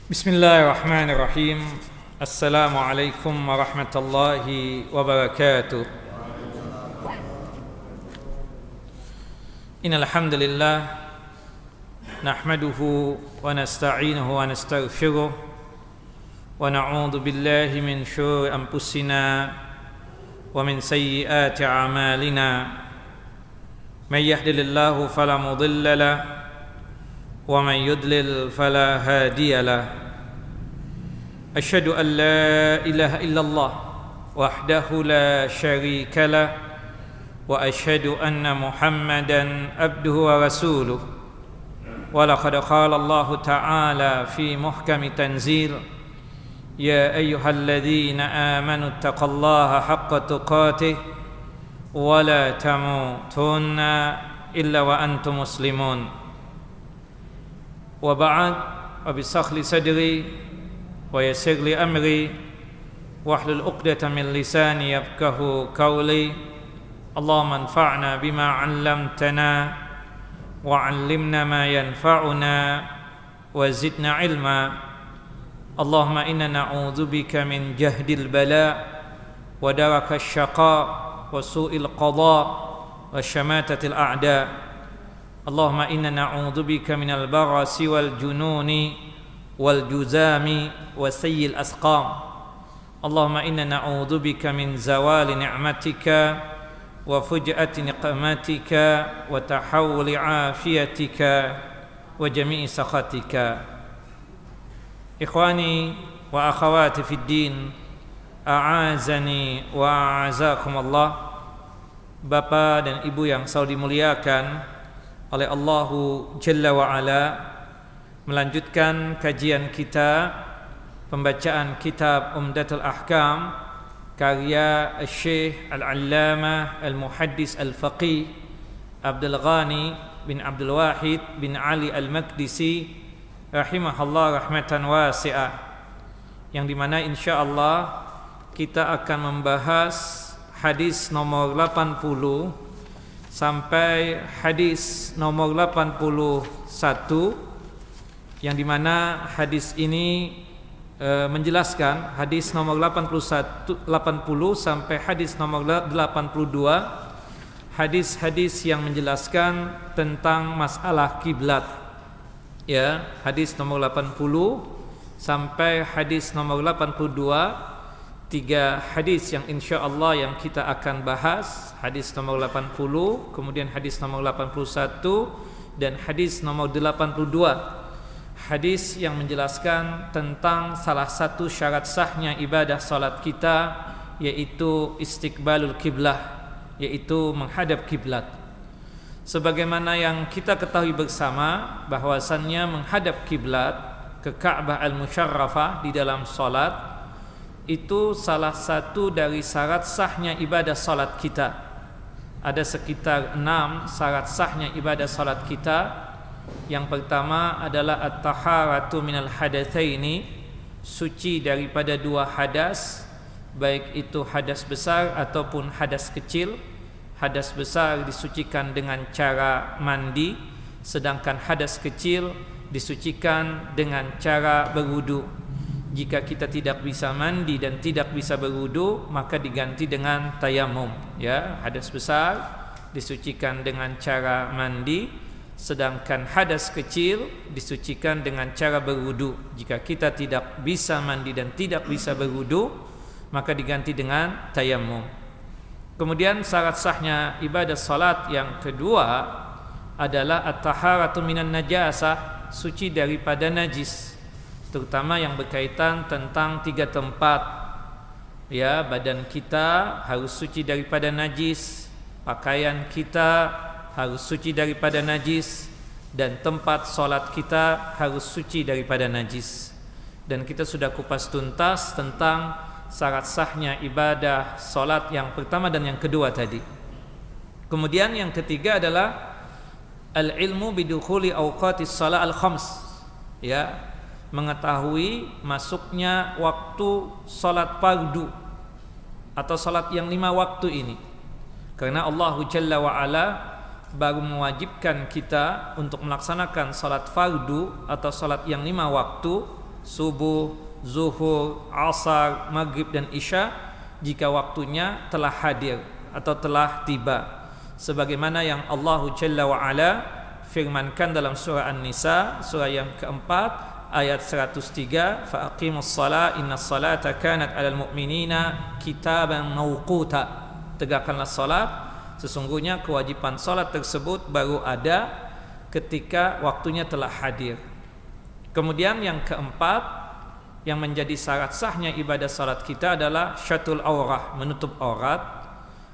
Bismillahirrahmanirrahim. Assalamualaikum warahmatullahi wabarakatuh. Innal hamdalillah nahmaduhu wa nasta'inuhu wa nastaghfiruh wa na'udzu billahi min syururi anfusina wa min sayyiati a'malina. May yahdihillahu fala mudilla lahu wa man yudlil fala hadiya lahu. Asyhadu an la ilaha illallah wahdahu la syarika lah wa asyhadu anna Muhammadan abduhu wa rasuluh. Wa laqad qala Allah ta'ala fi muhkami tanzil, ya ayyuhalladzina amanu taqullaha haqqa tuqatih wa la tamutunna illa wa antum muslimun. Wa ba'd, wa bisahli sadri wa yassir li amri wahlul 'uqdatam min lisani yafqahu qawli. Allahumma anfa'na bima 'allamtana wa 'allimna ma yanfa'una wa zidna 'ilma. Allahumma inna na'udzubika min jahdil bala wa darakash syaqa wa su'il qada wa syamatatil a'da. Allahumma inna na'udzubika minal barasi wal jununi wal juzami wa sayyil asqam. Allahumma inna na'udzubika min zawali ni'matika wa fuj'ati niqmatika wa tahawuli afiyatika wa jami'i sakhatika. Ikhwani wa akhawati fid din, a'azani wa a'azakumullah. Bapak dan Ibu yang selalu dimuliakan oleh Allahu Jalla wa Ala, melanjutkan kajian kita, pembacaan kitab Umdatul Ahkam karya Syekh Al-Allamah Al-Muhaddis Al-Faqih Abdul Ghani bin Abdul Wahid bin Ali Al-Maqdisi rahimahullah rahmatan wasi'ah, yang dimana insyaallah kita akan membahas hadis nomor 80 sampai hadis nomor 81, yang dimana hadis ini menjelaskan, hadis nomor 80 sampai hadis nomor 82, hadis-hadis yang menjelaskan tentang masalah kiblat. Ya, hadis nomor 80 sampai hadis nomor 82, 3 hadis yang insyaallah yang kita akan bahas. Hadis nomor 80, kemudian hadis nomor 81 dan hadis nomor 82. Hadis yang menjelaskan tentang salah satu syarat sahnya ibadah salat kita, yaitu istiqbalul kiblah, yaitu menghadap kiblat. Sebagaimana yang kita ketahui bersama bahwasannya menghadap kiblat ke Ka'bah al-Musyarrafah di dalam salat itu salah satu dari syarat sahnya ibadah salat kita. Ada sekitar 6 syarat sahnya ibadah salat kita. Yang pertama adalah at-taharatu minal hadatsaini, suci daripada 2 hadas, baik itu hadas besar ataupun hadas kecil. Hadas besar disucikan dengan cara mandi, sedangkan hadas kecil disucikan dengan cara berwudu. Jika kita tidak bisa mandi dan tidak bisa berwudu, maka diganti dengan tayamum. Ya, hadas besar disucikan dengan cara mandi, sedangkan hadas kecil disucikan dengan cara berwudu. Jika kita tidak bisa mandi dan tidak bisa berwudu, maka diganti dengan tayamum. Kemudian syarat sahnya ibadah salat yang kedua adalah at-taharatu minan najasah, suci daripada najis, terutama yang berkaitan tentang 3 tempat. Ya, badan kita harus suci daripada najis, pakaian kita harus suci daripada najis, dan tempat solat kita harus suci daripada najis. Dan kita sudah kupas tuntas tentang syarat sahnya ibadah solat yang pertama dan yang kedua tadi. Kemudian yang ketiga adalah al-ilmu bidukhuli awqatis salat al-khams. Ya, mengetahui masuknya waktu salat fardu atau salat yang 5 waktu ini. Karena Allah Jalla wa Ala baru mewajibkan kita untuk melaksanakan salat fardu atau salat yang 5 waktu subuh, zuhur, asar, maghrib dan isya jika waktunya telah hadir atau telah tiba, sebagaimana yang Allah Jalla wa Ala firmankan dalam surah An-Nisa surah yang keempat ayat 103, fa aqimus shalah innas salata kanat 'alal mu'minina kitaban mawquta. Tegakkanlah salat, sesungguhnya kewajiban salat tersebut baru ada ketika waktunya telah hadir. Kemudian yang keempat yang menjadi syarat sahnya ibadah salat kita adalah syatul aurah, menutup aurat.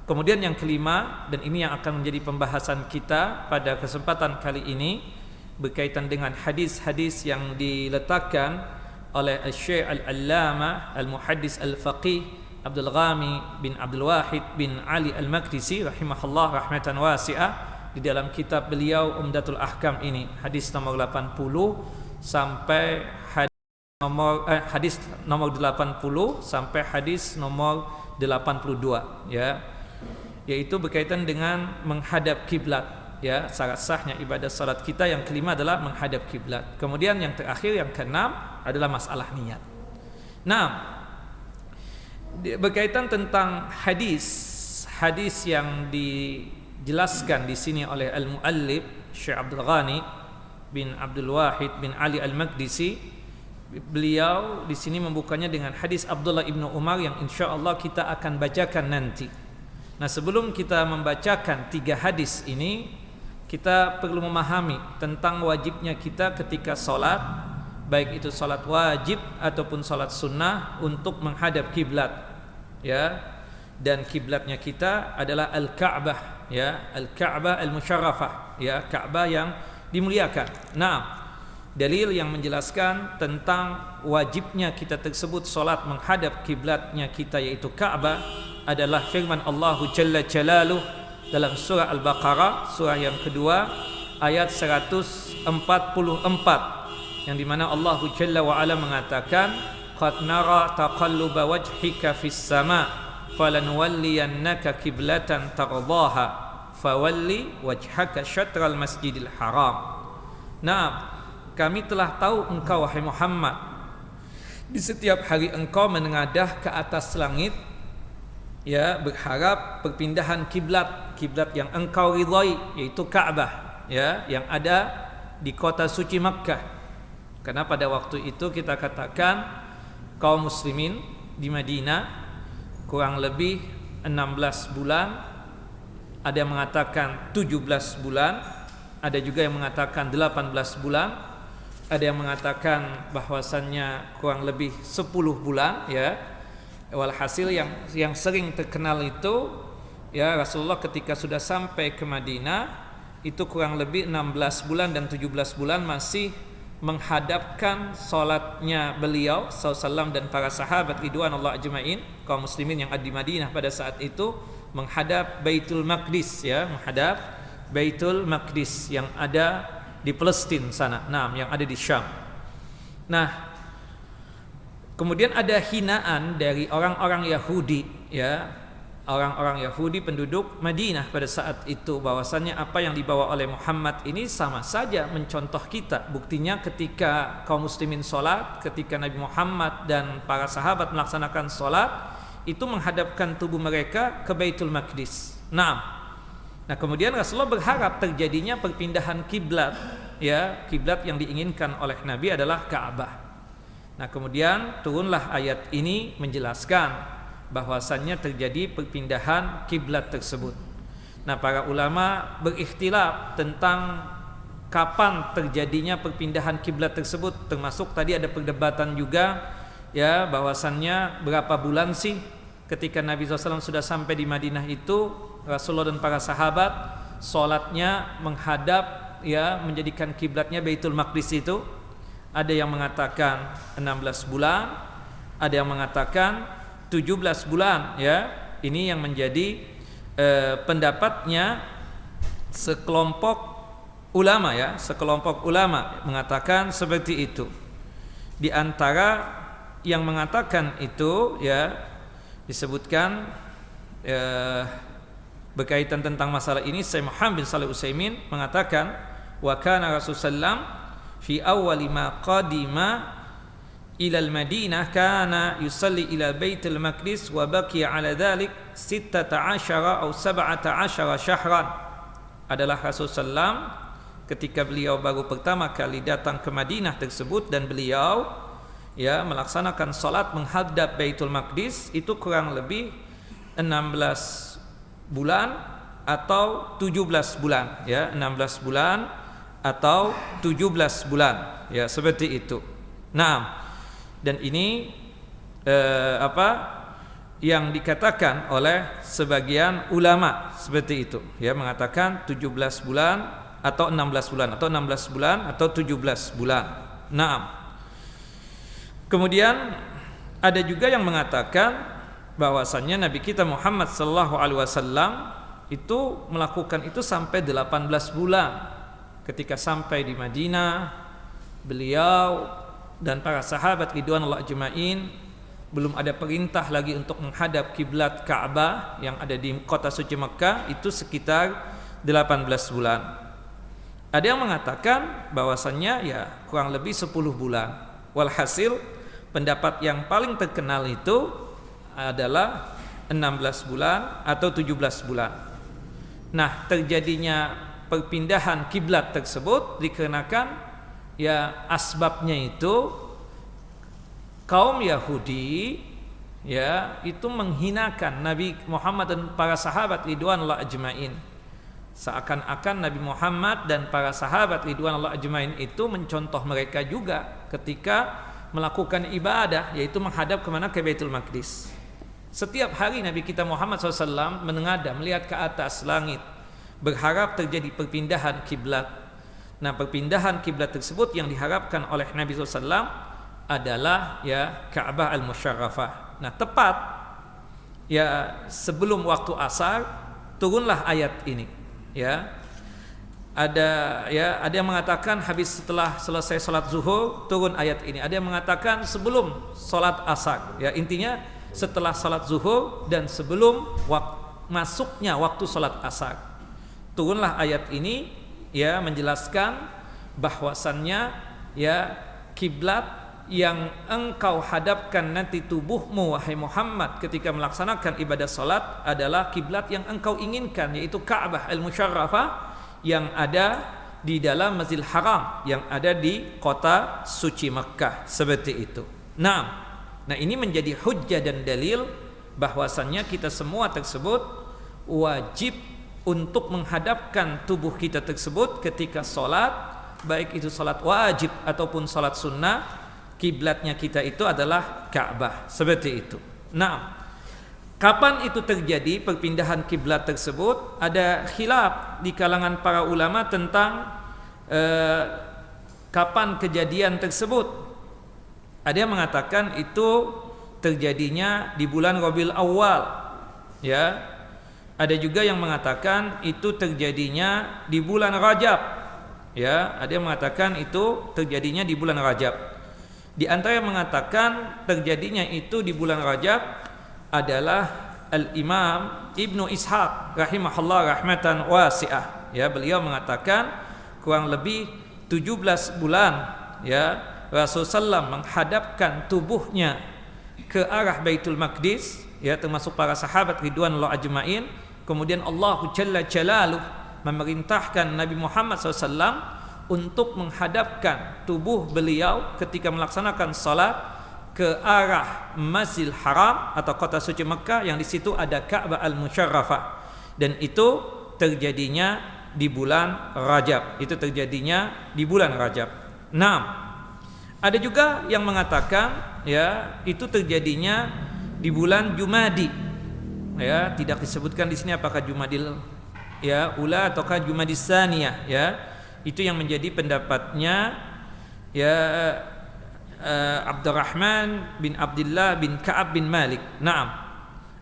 Kemudian yang kelima, dan ini yang akan menjadi pembahasan kita pada kesempatan kali ini, berkaitan dengan hadis-hadis yang diletakkan oleh Syekh Al-Allamah Al-Muhaddis Al-Faqih Abdul Ghani bin Abdul Wahid bin Ali Al-Maqdisi rahimahullah rahmatan wasi'ah di dalam kitab beliau Umdatul Ahkam ini, hadis nomor 80 sampai hadis nomor 80 sampai hadis nomor 82, ya, yaitu berkaitan dengan menghadap kiblat, ya, syarat sahnya ibadah salat kita. Yang kelima adalah menghadap kiblat. Kemudian yang terakhir, yang keenam adalah masalah niat. Nah, berkaitan tentang hadis yang dijelaskan di sini oleh al-muallif Syekh Abdul Ghani bin Abdul Wahid bin Ali Al-Maqdisi, beliau di sini membukanya dengan hadis Abdullah ibnu Umar yang insyaallah kita akan bacakan nanti. Nah, sebelum kita membacakan 3 hadis ini, kita perlu memahami tentang wajibnya kita ketika sholat, baik itu sholat wajib ataupun sholat sunnah, untuk menghadap kiblat, ya. Dan kiblatnya kita adalah Al-Ka'bah, ya, Al-Ka'bah Al-Musyarrafah, ya, Ka'bah yang dimuliakan. Nah, dalil yang menjelaskan tentang wajibnya kita tersebut sholat menghadap kiblatnya kita, yaitu Ka'bah, adalah firman Allah Jalla Jalaluh dalam surah Al-Baqarah surah yang kedua ayat 144, yang dimana Allah Jalla wa Ala mengatakan, qad nara taqalluba wajhika fis sama falanwalliyannaka kiblatan tardaha fawalli wajhaka syatral masjidil haram. Nah, kami telah tahu engkau wahai Muhammad, di setiap hari engkau menengadah ke atas langit, ya, berharap perpindahan kiblat yang engkau ridhai, yaitu Ka'bah, ya, yang ada di kota suci Makkah. Karena pada waktu itu kita katakan kaum muslimin di Madinah kurang lebih 16 bulan, ada yang mengatakan 17 bulan, ada juga yang mengatakan 18 bulan, ada yang mengatakan bahwasannya kurang lebih 10 bulan, ya. Walhasil yang sering terkenal itu, ya, Rasulullah ketika sudah sampai ke Madinah itu kurang lebih 16 bulan dan 17 bulan masih menghadapkan salatnya beliau SAW dan para sahabat ridwanullah ajma'in, kaum muslimin yang ada di Madinah pada saat itu, menghadap Baitul Maqdis, ya, menghadap Baitul Maqdis yang ada di Palestina sana, nah, yang ada di Syam. Nah, kemudian ada hinaan dari orang-orang Yahudi, ya, orang-orang Yahudi penduduk Madinah pada saat itu, bahwasannya apa yang dibawa oleh Muhammad ini sama saja mencontoh kita. Buktinya ketika kaum muslimin sholat, ketika Nabi Muhammad dan para sahabat melaksanakan sholat, itu menghadapkan tubuh mereka ke Baitul Maqdis. Nah, kemudian Rasulullah berharap terjadinya perpindahan kiblat, ya, kiblat yang diinginkan oleh Nabi adalah Ka'bah. Nah, kemudian turunlah ayat ini menjelaskan bahwasannya terjadi perpindahan kiblat tersebut. Nah, para ulama berikhtilaf tentang kapan terjadinya perpindahan kiblat tersebut, termasuk tadi ada perdebatan juga, ya, bahwasannya berapa bulan sih ketika Nabi SAW sudah sampai di Madinah itu, Rasulullah dan para sahabat sholatnya menghadap, ya, menjadikan kiblatnya Baitul Maqdis itu. Ada yang mengatakan 16 bulan, ada yang mengatakan 17 bulan, ya. Ini yang menjadi pendapatnya sekelompok ulama, ya, sekelompok ulama mengatakan seperti itu. Di antara yang mengatakan itu, ya, disebutkan berkaitan tentang masalah ini, Syekh Muhammad bin Shalih Utsaimin mengatakan, wa kana Rasulullah fi awwali ma qadima ila al-Madinah kana yusalli ila Baitul Maqdis wa baqiya ala dhalik 16 atau 17 syahran. Adalah Rasulullah SAW ketika beliau baru pertama kali datang ke Madinah tersebut, dan beliau melaksanakan salat menghadap Baitul Maqdis itu kurang lebih 16 bulan atau 17 bulan, 16 bulan atau 17 bulan, seperti itu. Nah, dan ini yang dikatakan oleh sebagian ulama seperti itu, mengatakan 17 bulan atau 16 bulan atau 16 bulan atau 17 bulan. Nah, kemudian ada juga yang mengatakan bahwasannya Nabi kita Muhammad sallallahu alaihi wasallam itu melakukan itu sampai 18 bulan. Ketika sampai di Madinah, beliau dan para sahabat ridwanullah ajmain belum ada perintah lagi untuk menghadap kiblat Ka'bah yang ada di kota suci Mekah, itu sekitar 18 bulan. Ada yang mengatakan bahwasannya kurang lebih 10 bulan. Walhasil pendapat yang paling terkenal itu adalah 16 bulan atau 17 bulan. Nah, terjadinya perpindahan kiblat tersebut dikarenakan asbabnya itu kaum Yahudi itu menghinakan Nabi Muhammad dan para sahabat ridwanullah ajmain. Seakan-akan Nabi Muhammad dan para sahabat ridwanullah ajmain itu mencontoh mereka juga ketika melakukan ibadah, yaitu menghadap kemana? Ke Baitul Maqdis. Setiap hari Nabi kita Muhammad SAW menengadah, melihat ke atas langit, berharap terjadi perpindahan kiblat. Nah, perpindahan kiblat tersebut yang diharapkan oleh Nabi SAW adalah Ka'bah al-Musyarrafah. Nah, tepat sebelum waktu asar turunlah ayat ini. Ada yang mengatakan habis setelah selesai salat zuhur turun ayat ini. Ada yang mengatakan sebelum salat asar. Intinya setelah salat zuhur dan sebelum masuknya waktu salat asar turunlah ayat ini, menjelaskan bahwasannya kiblat yang engkau hadapkan nanti tubuhmu wahai Muhammad ketika melaksanakan ibadah salat adalah kiblat yang engkau inginkan, yaitu Ka'bah al-Musyarrafah yang ada di dalam Masjidil Haram yang ada di kota suci Mekah, seperti itu. Nah, ini menjadi hujjah dan dalil bahwasannya kita semua tersebut wajib untuk menghadapkan tubuh kita tersebut ketika sholat, baik itu sholat wajib ataupun sholat sunnah, kiblatnya kita itu adalah Ka'bah, seperti itu. Nah, kapan itu terjadi perpindahan kiblat tersebut? Ada khilaf di kalangan para ulama tentang kapan kejadian tersebut. Ada yang mengatakan itu terjadinya di bulan Rabiul Awal, Ada juga yang mengatakan itu terjadinya di bulan Rajab, Ada yang mengatakan itu terjadinya di bulan Rajab. Di antara yang mengatakan terjadinya itu di bulan Rajab adalah Al-Imam Ibnu Ishaq rahimahullah rahmatan wasi'ah. Beliau mengatakan kurang lebih 17 bulan Rasulullah SAW menghadapkan tubuhnya ke arah Baitul Maqdis, termasuk para sahabat ridwanullah ajmain. Kemudian Allah Jalla Jalaluh memerintahkan Nabi Muhammad SAW untuk menghadapkan tubuh beliau ketika melaksanakan salat ke arah Masjidil Haram atau kota suci Mekah yang di situ ada Ka'bah al-Musyarrafah, dan itu terjadinya di bulan Rajab. Nah, ada juga yang mengatakan itu terjadinya di bulan Jumadi. Tidak disebutkan di sini apakah Jumadil ula ataukah Jumadis Tsaniyah. Itu yang menjadi pendapatnya Abdurrahman bin Abdullah bin Ka'ab bin Malik. Naam.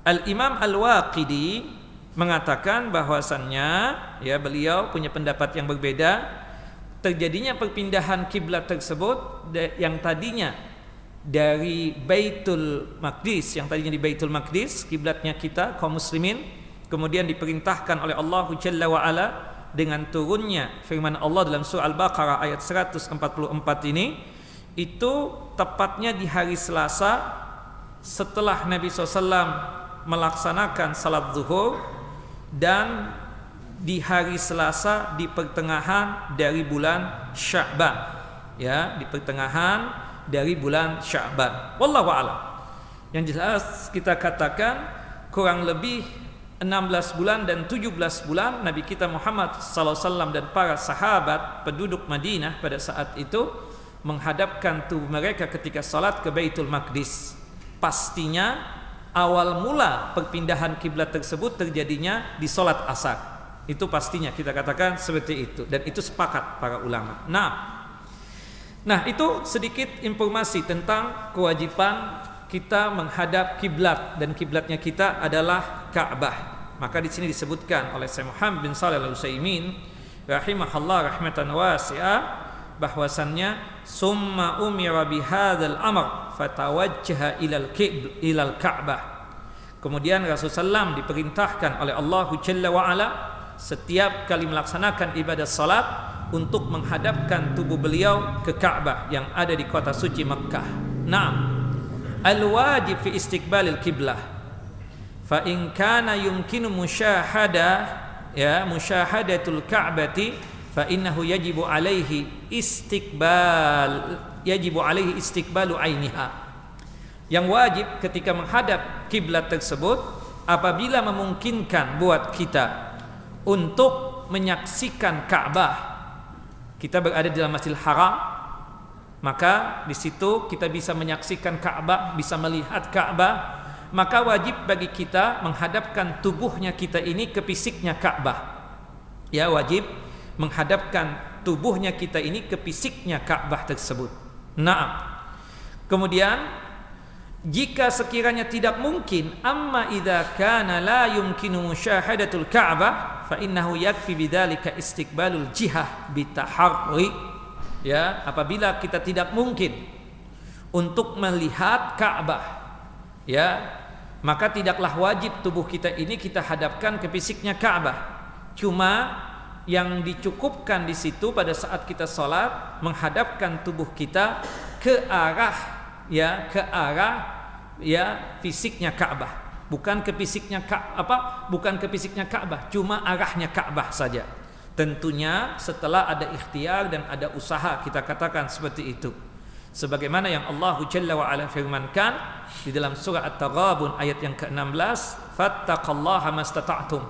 Al-Imam Al-Waqidi mengatakan bahwasannya beliau punya pendapat yang berbeda. Terjadinya perpindahan kiblat tersebut yang tadinya dari Baitul Maqdis, kiblatnya kita kaum muslimin, kemudian diperintahkan oleh Allah Jalla wa Ala dengan turunnya firman Allah dalam surah Al-Baqarah ayat 144 ini, itu tepatnya di hari Selasa setelah Nabi SAW melaksanakan salat zuhur, dan di hari Selasa di pertengahan dari bulan Sya'ban, ya, di pertengahan dari bulan Sya'ban. Wallahu a'lam. Yang jelas kita katakan kurang lebih 16 bulan dan 17 bulan Nabi kita Muhammad SAW dan para sahabat penduduk Madinah pada saat itu menghadapkan tubuh mereka ketika salat ke Baitul Maqdis. Pastinya awal mula perpindahan kiblat tersebut terjadinya di salat asar. Itu pastinya kita katakan seperti itu, dan itu sepakat para ulama. Nah, itu sedikit informasi tentang kewajiban kita menghadap kiblat, dan kiblatnya kita adalah Ka'bah. Maka di sini disebutkan oleh Syekh Muhammad bin Shalih Al-Utsaimin rahimahullah rahmatan wasi'ah bahwasannya summa umira bihadzal amr fatawajjaha ilal Ka'bah. Kemudian Rasulullah SAW diperintahkan oleh Allah Jalla wa Ala setiap kali melaksanakan ibadah salat untuk menghadapkan tubuh beliau ke Ka'bah yang ada di kota suci Makkah. Naam, al-wajib fi istiqbalil qiblah. Fa in kana yumkinu musyahadatul Ka'bati fa innahu yajibu alaihi istiqbalu ainiha. Yang wajib ketika menghadap kiblat tersebut apabila memungkinkan buat kita untuk menyaksikan Ka'bah. Kita berada di dalam Masjidil Haram, maka di situ kita bisa menyaksikan Ka'bah, bisa melihat Ka'bah, maka wajib bagi kita menghadapkan tubuhnya kita ini ke fisiknya Ka'bah. Ya, wajib menghadapkan tubuhnya kita ini ke fisiknya Ka'bah tersebut. Naam. Kemudian jika sekiranya tidak mungkin, amma idza kana la yumkinu musyahadatul Ka'bah fa innahu yakfi bidzalika istiqbalul jihah bitaharri. Ya, apabila kita tidak mungkin untuk melihat Ka'bah, ya, maka tidaklah wajib tubuh kita ini kita hadapkan ke fisiknya Ka'bah. Cuma yang dicukupkan di situ pada saat kita sholat menghadapkan tubuh kita ke arah fisiknya Ka'bah, bukan ke fisiknya Ka'bah, cuma arahnya Ka'bah saja. Tentunya setelah ada ikhtiar dan ada usaha, kita katakan seperti itu. Sebagaimana yang Allah Jalla wa Ala firmankan di dalam surah At-Taghabun ayat yang ke-16, fattaqallaha mastata'tum.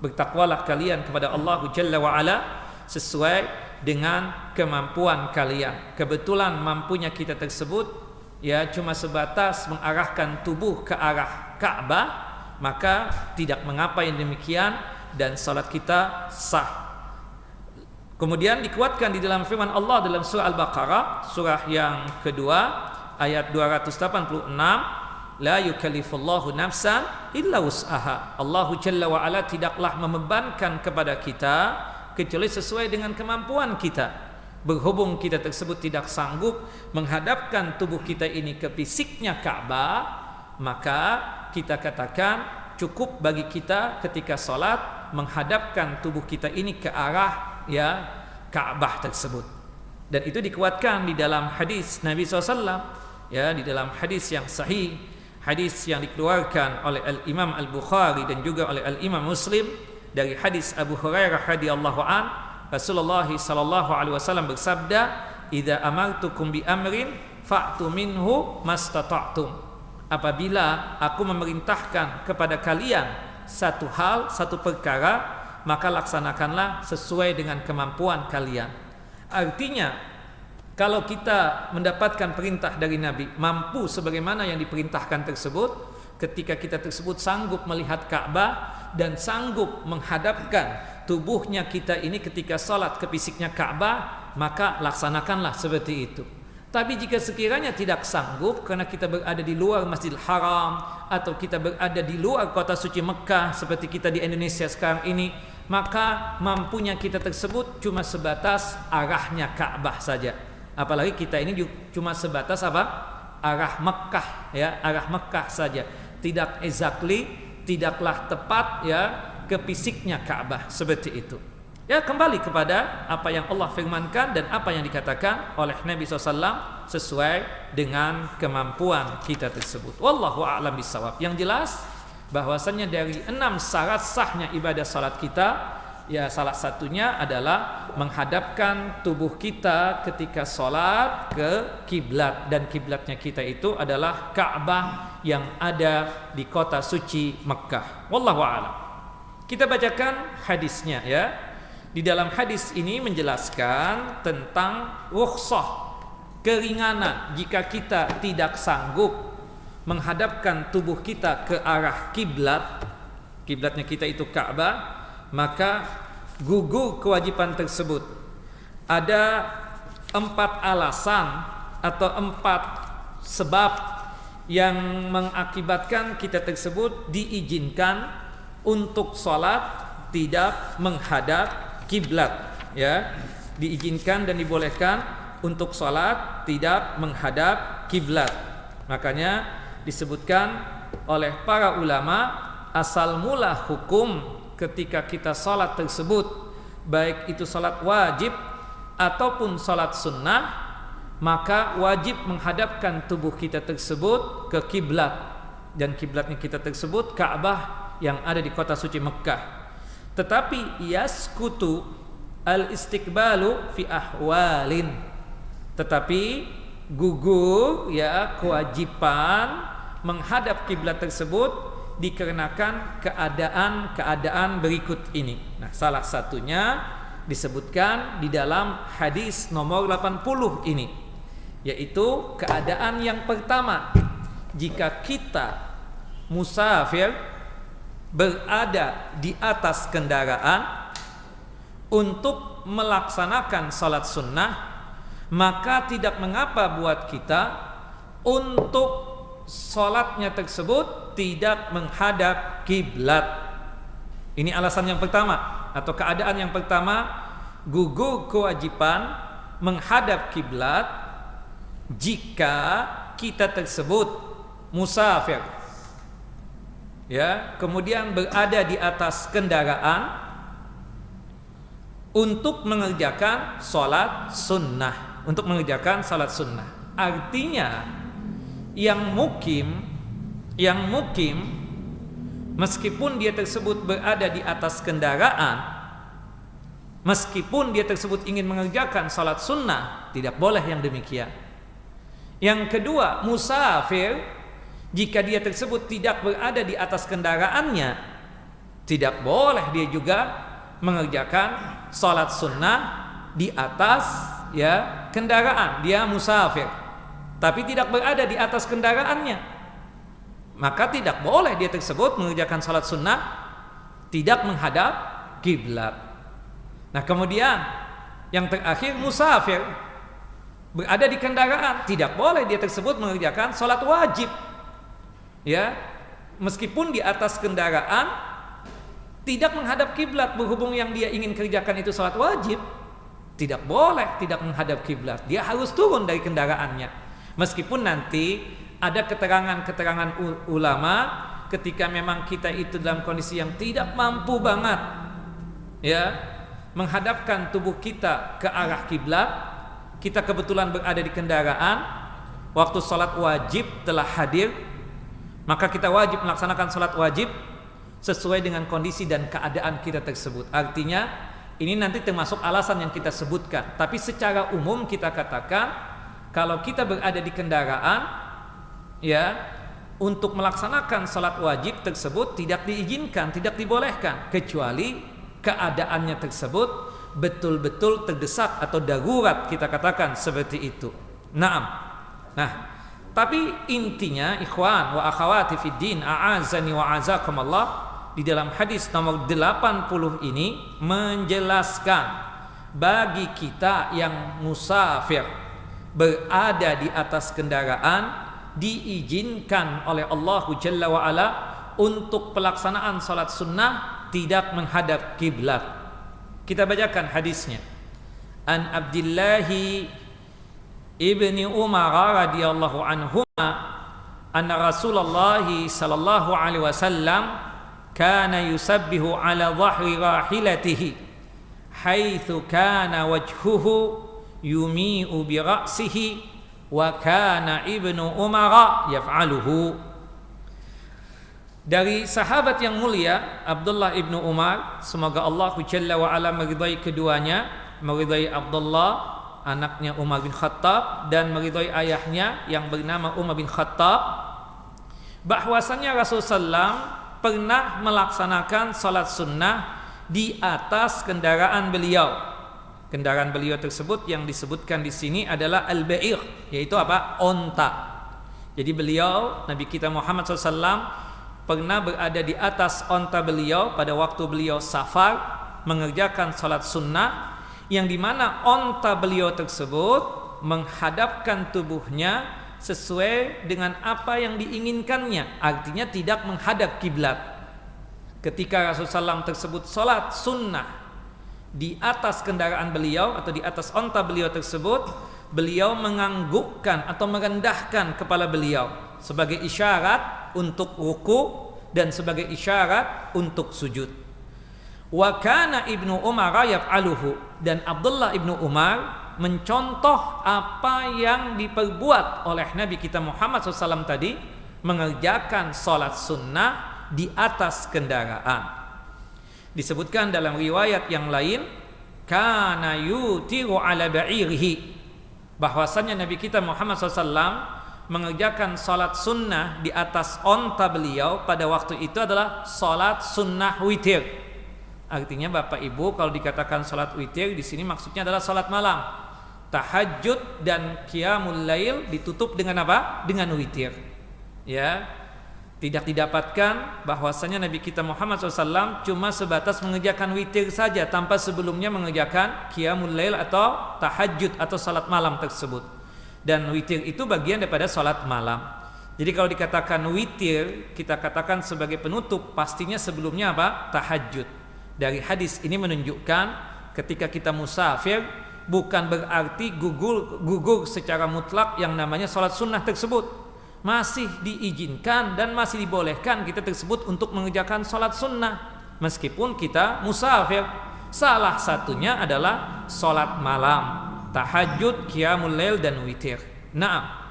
Bertakwalah kalian kepada Allah Jalla wa Ala sesuai dengan kemampuan kalian. Kebetulan mampunya kita tersebut ya cuma sebatas mengarahkan tubuh ke arah Ka'bah, maka tidak mengapa yang demikian dan salat kita sah. Kemudian dikuatkan di dalam firman Allah dalam surah Al-Baqarah, surah yang kedua ayat 286, la yukallifullahu nafsan illa wus'aha. Allah Jalla wa Ala tidaklah membebankan kepada kita kecuali sesuai dengan kemampuan kita. Berhubung kita tersebut tidak sanggup menghadapkan tubuh kita ini ke fisiknya Ka'bah, maka kita katakan cukup bagi kita ketika salat menghadapkan tubuh kita ini ke arah Ka'bah tersebut. Dan itu dikuatkan di dalam hadis Nabi SAW, ya, di dalam hadis yang sahih, hadis yang dikeluarkan oleh Al-Imam Al-Bukhari dan juga oleh Al-Imam Muslim dari hadis Abu Hurairah radhiyallahu an, Rasulullah sallallahu alaihi wasallam bersabda, "Idza amartukum bi amrin fa'tu minhu mastata'tum." Apabila aku memerintahkan kepada kalian satu hal, satu perkara, maka laksanakanlah sesuai dengan kemampuan kalian. Artinya kalau kita mendapatkan perintah dari Nabi, mampu sebagaimana yang diperintahkan tersebut, ketika kita tersebut sanggup melihat Ka'bah dan sanggup menghadapkan tubuhnya kita ini ketika salat ke fisiknya Ka'bah, maka laksanakanlah seperti itu. Tapi jika sekiranya tidak sanggup karena kita berada di luar Masjidil Haram atau kita berada di luar kota suci Mekah seperti kita di Indonesia sekarang ini, maka mampunya kita tersebut cuma sebatas arahnya Ka'bah saja. Apalagi kita ini cuma sebatas arah Mekah, ya, arah Mekah saja. Tidak exactly, tidaklah tepat ya ke fisiknya Ka'bah seperti itu. Ya, kembali kepada apa yang Allah firmankan dan apa yang dikatakan oleh Nabi SAW sesuai dengan kemampuan kita tersebut. Wallahu a'lam bishawab. Yang jelas bahwasanya dari 6 syarat sahnya ibadah salat kita, ya salah satunya adalah menghadapkan tubuh kita ketika salat ke kiblat, dan kiblatnya kita itu adalah Ka'bah yang ada di kota suci Mekkah. Wallahu a'lam. Kita bacakan hadisnya ya. Di dalam hadis ini menjelaskan tentang rukhsah, keringanan jika kita tidak sanggup menghadapkan tubuh kita ke arah kiblat, kiblatnya kita itu Ka'bah, maka gugur kewajiban tersebut. Ada 4 alasan atau 4 sebab yang mengakibatkan kita tersebut diizinkan untuk sholat tidak menghadap kiblat, ya, diizinkan dan dibolehkan untuk sholat tidak menghadap kiblat. Makanya disebutkan oleh para ulama, asal mula hukum ketika kita sholat tersebut, baik itu sholat wajib ataupun sholat sunnah, maka wajib menghadapkan tubuh kita tersebut ke kiblat, dan kiblatnya kita tersebut Ka'bah yang ada di kota suci Mekkah. Tetapi yaskutu al-istiqbalu fi ahwalin, tetapi gugur ya kewajiban menghadap kiblat tersebut dikarenakan keadaan berikut ini. Nah, salah satunya disebutkan di dalam hadis nomor 80 ini, yaitu keadaan yang pertama, jika kita musafir berada di atas kendaraan untuk melaksanakan salat sunnah, maka tidak mengapa buat kita untuk salatnya tersebut tidak menghadap kiblat. Ini alasan yang pertama atau keadaan yang pertama, gugur kewajiban menghadap kiblat jika kita tersebut musafir, ya, kemudian berada di atas kendaraan untuk mengerjakan salat sunnah, Artinya yang mukim meskipun dia tersebut berada di atas kendaraan, meskipun dia tersebut ingin mengerjakan salat sunnah, tidak boleh yang demikian. Yang kedua, musafir jika dia tersebut tidak berada di atas kendaraannya, tidak boleh dia juga mengerjakan salat sunnah di atas ya kendaraan. Dia musafir tapi tidak berada di atas kendaraannya, maka tidak boleh dia tersebut mengerjakan salat sunnah tidak menghadap kiblat. Nah, kemudian yang terakhir, musafir berada di kendaraan, tidak boleh dia tersebut mengerjakan salat wajib. Ya, meskipun di atas kendaraan tidak menghadap kiblat, berhubung yang dia ingin kerjakan itu salat wajib, tidak boleh tidak menghadap kiblat. Dia harus turun dari kendaraannya. Meskipun nanti ada keterangan-keterangan ulama ketika memang kita itu dalam kondisi yang tidak mampu banget, ya, menghadapkan tubuh kita ke arah kiblat, kita kebetulan berada di kendaraan, waktu salat wajib telah hadir, maka kita wajib melaksanakan salat wajib sesuai dengan kondisi dan keadaan kita tersebut. Artinya ini nanti termasuk alasan yang kita sebutkan. Tapi secara umum kita katakan, kalau kita berada di kendaraan, ya, untuk melaksanakan salat wajib tersebut tidak diizinkan, tidak dibolehkan, kecuali keadaannya tersebut betul-betul terdesak atau darurat, kita katakan seperti itu. Nah, tapi intinya ikhwan wa akhawati fid din, a'azani wa azakumullah, di dalam hadis nomor 80 ini menjelaskan bagi kita yang musafir berada di atas kendaraan diizinkan oleh Allah Jalla wa Ala untuk pelaksanaan salat sunnah tidak menghadap kiblat. Kita bacakan hadisnya. An Abdillahi Ibni Umar radhiyallahu anhuma anna Rasulullah sallallahu alaihi wasallam kana yusabbihu ala dhahri rahilatihi haitsu kana wajhuhu yumi'u bi ra'sihi wa kana Ibnu Umar yaf'aluhu. Dari sahabat yang mulia Abdullah ibnu Umar, semoga Allah Jalla wa ala meridai keduanya, meridai Abdullah anaknya Umar bin Khattab dan meridai ayahnya yang bernama Umar bin Khattab, bahwasannya Rasulullah SAW pernah melaksanakan salat sunnah di atas kendaraan beliau. Kendaraan beliau tersebut yang disebutkan di sini adalah al-ba'ir, yaitu apa? Onta. Jadi beliau, Nabi kita Muhammad SAW pernah berada di atas onta beliau pada waktu beliau safar mengerjakan salat sunnah, yang dimana onta beliau tersebut menghadapkan tubuhnya sesuai dengan apa yang diinginkannya, artinya tidak menghadap kiblat. Ketika Rasulullah SAW tersebut salat sunnah di atas kendaraan beliau atau di atas onta beliau tersebut, beliau menganggukkan atau merendahkan kepala beliau sebagai isyarat untuk ruku dan sebagai isyarat untuk sujud. Wa kana Ibnu Umar yaf'aluhu, dan Abdullah ibnu Umar mencontoh apa yang diperbuat oleh Nabi kita Muhammad SAW tadi, mengerjakan salat sunnah di atas kendaraan. Disebutkan dalam riwayat yang lain, kana yutiru ala ba'irihi, bahwasannya Nabi kita Muhammad SAW mengerjakan salat sunnah di atas onta beliau pada waktu itu adalah salat sunnah witir. Artinya Bapak Ibu, kalau dikatakan salat witir di sini maksudnya adalah salat malam. Tahajud dan qiyamul lail ditutup dengan apa? Dengan witir. Ya. Tidak didapatkan bahwasanya Nabi kita Muhammad SAW cuma sebatas mengerjakan witir saja tanpa sebelumnya mengerjakan qiyamul lail atau tahajud atau salat malam tersebut. Dan witir itu bagian daripada salat malam. Jadi kalau dikatakan witir, kita katakan sebagai penutup, pastinya sebelumnya apa? Tahajud. Dari hadis ini menunjukkan ketika kita musafir bukan berarti gugur secara mutlak yang namanya salat sunnah tersebut. Masih diizinkan dan masih dibolehkan kita tersebut untuk mengerjakan salat sunnah meskipun kita musafir. Salah satunya adalah salat malam, tahajud, qiyamul lail dan witir. Naam.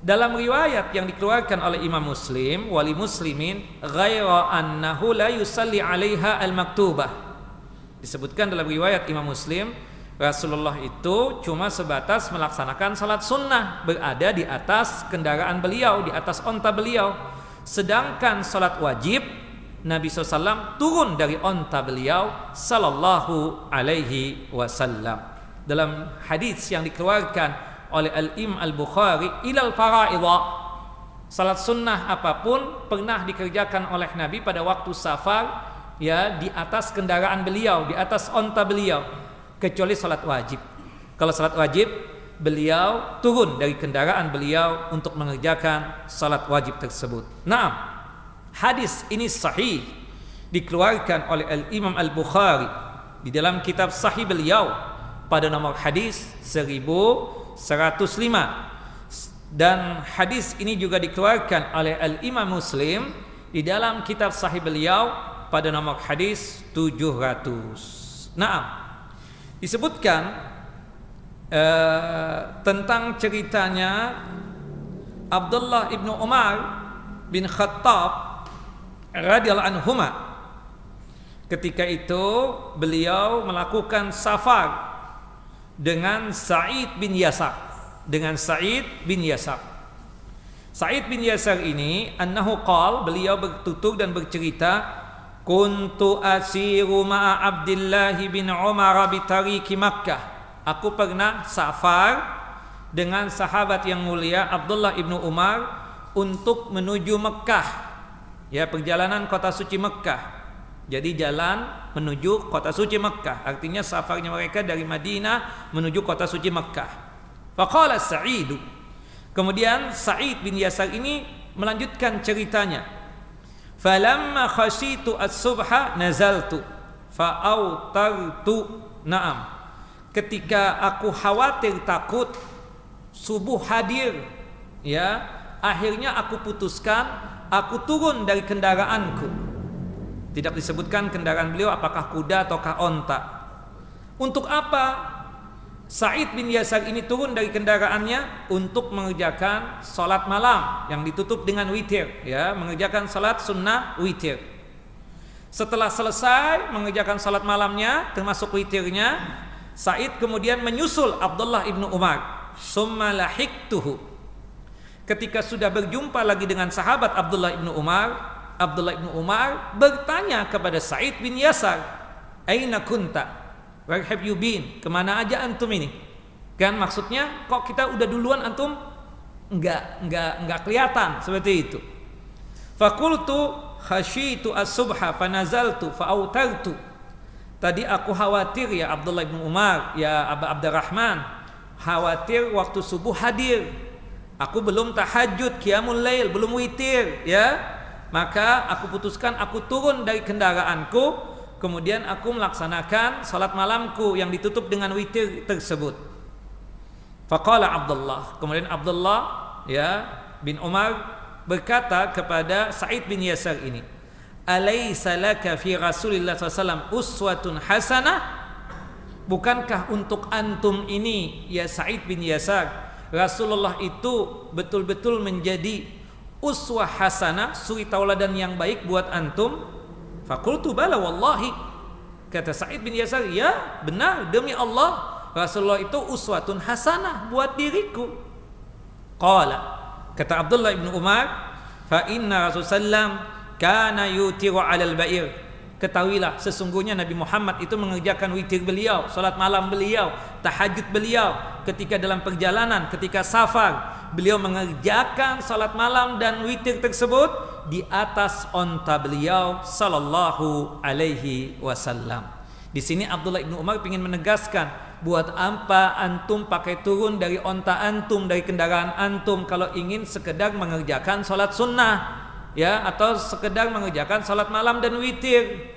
Dalam riwayat yang dikeluarkan oleh Imam Muslim, wali muslimin, ghaira annahu la yusalli 'alaiha al-maktubah. Disebutkan dalam riwayat Imam Muslim, Rasulullah itu cuma sebatas melaksanakan salat sunnah, berada di atas kendaraan beliau, di atas onta beliau. Sedangkan salat wajib, Nabi SAW turun dari onta beliau sallallahu alaihi wasallam. Dalam hadis yang dikeluarkan oleh Al-Imam Al-Bukhari, ilal fara'idha, salat sunnah apapun pernah dikerjakan oleh Nabi pada waktu safar, ya, di atas kendaraan beliau, di atas onta beliau, kecuali salat wajib. Kalau salat wajib, beliau turun dari kendaraan beliau untuk mengerjakan salat wajib tersebut. Naam, hadis ini sahih, dikeluarkan oleh Al-Imam Al-Bukhari di dalam kitab sahih beliau pada nomor hadis 1105, dan hadis ini juga dikeluarkan oleh Al-Imam Muslim di dalam kitab sahih beliau pada nomor hadis 700. Naam, disebutkan tentang ceritanya Abdullah ibnu Umar bin Khattab radhiyallahu anhuma. Ketika itu beliau melakukan safar dengan Sa'id bin Yasar. Sa'id bin Yasar ini annahu qala, beliau bertutur dan bercerita, kuntu asiru ma'a Abdullah bin Umar bi tariqi Makkah. Aku pernah safar dengan sahabat yang mulia Abdullah ibnu Umar untuk menuju Mekah. Ya, perjalanan kota suci Mekah. Jadi jalan menuju kota suci Mekah, artinya safarnya mereka dari Madinah menuju kota suci Mekah. Faqala Sa'id, kemudian Sa'id bin Yasar ini melanjutkan ceritanya. Falamma khashitu as-subha nazaltu fa'autartu. Naam, ketika aku khawatir takut subuh hadir, ya, akhirnya aku putuskan aku turun dari kendaraanku. Tidak disebutkan kendaraan beliau apakah kuda ataukah onta. Untuk apa Sa'id bin Yasar ini turun dari kendaraannya? Untuk mengerjakan salat malam yang ditutup dengan witir, ya, mengerjakan salat sunnah witir. Setelah selesai mengerjakan salat malamnya termasuk witirnya, Sa'id kemudian menyusul Abdullah ibnu Umar. Summa lahiktuhu. Ketika sudah berjumpa lagi dengan sahabat Abdullah ibnu Umar bertanya kepada Sa'id bin Yasar, "Aina kunta? Where have you been? Kemana aja antum ini?" Kan maksudnya, kok kita udah duluan, antum enggak kelihatan, seperti itu. Faqultu khasyitu as-subha fanazaltu fa'autartu. Tadi aku khawatir ya Abdullah bin Umar, ya Aba Abdurrahman, khawatir waktu subuh hadir. Aku belum tahajud, qiyamul lail, belum witir, ya. Maka aku putuskan aku turun dari kendaraanku. Kemudian aku melaksanakan salat malamku yang ditutup dengan witir tersebut. Faqala Abdullah. Kemudian Abdullah, ya, bin Umar berkata kepada Sa'id bin Yasar ini, "Alaysa laka fi Rasulillah SAW uswatun hasanah?" Bukankah untuk antum ini, ya Sa'id bin Yasar, Rasulullah itu betul-betul menjadi uswah hasanah, suri tauladan yang baik buat antum? Faqultu bala wallahi. Kata Sa'id bin Yasar, ya benar, demi Allah Rasulullah itu uswatun hasanah buat diriku. Qala, kata Abdullah ibn Umar, fa inna Rasulullah kana yutiru 'alal ba'ir. Ketahuilah sesungguhnya Nabi Muhammad itu mengerjakan witir beliau, salat malam beliau, tahajud beliau ketika dalam perjalanan, ketika safar. Beliau mengerjakan salat malam dan witir tersebut di atas onta beliau sallallahu alaihi wasallam. Di sini Abdullah bin Umar ingin menegaskan, buat apa antum pakai turun dari onta antum, dari kendaraan antum kalau ingin sekedar mengerjakan salat sunnah, ya, atau sekedar mengerjakan salat malam dan witir.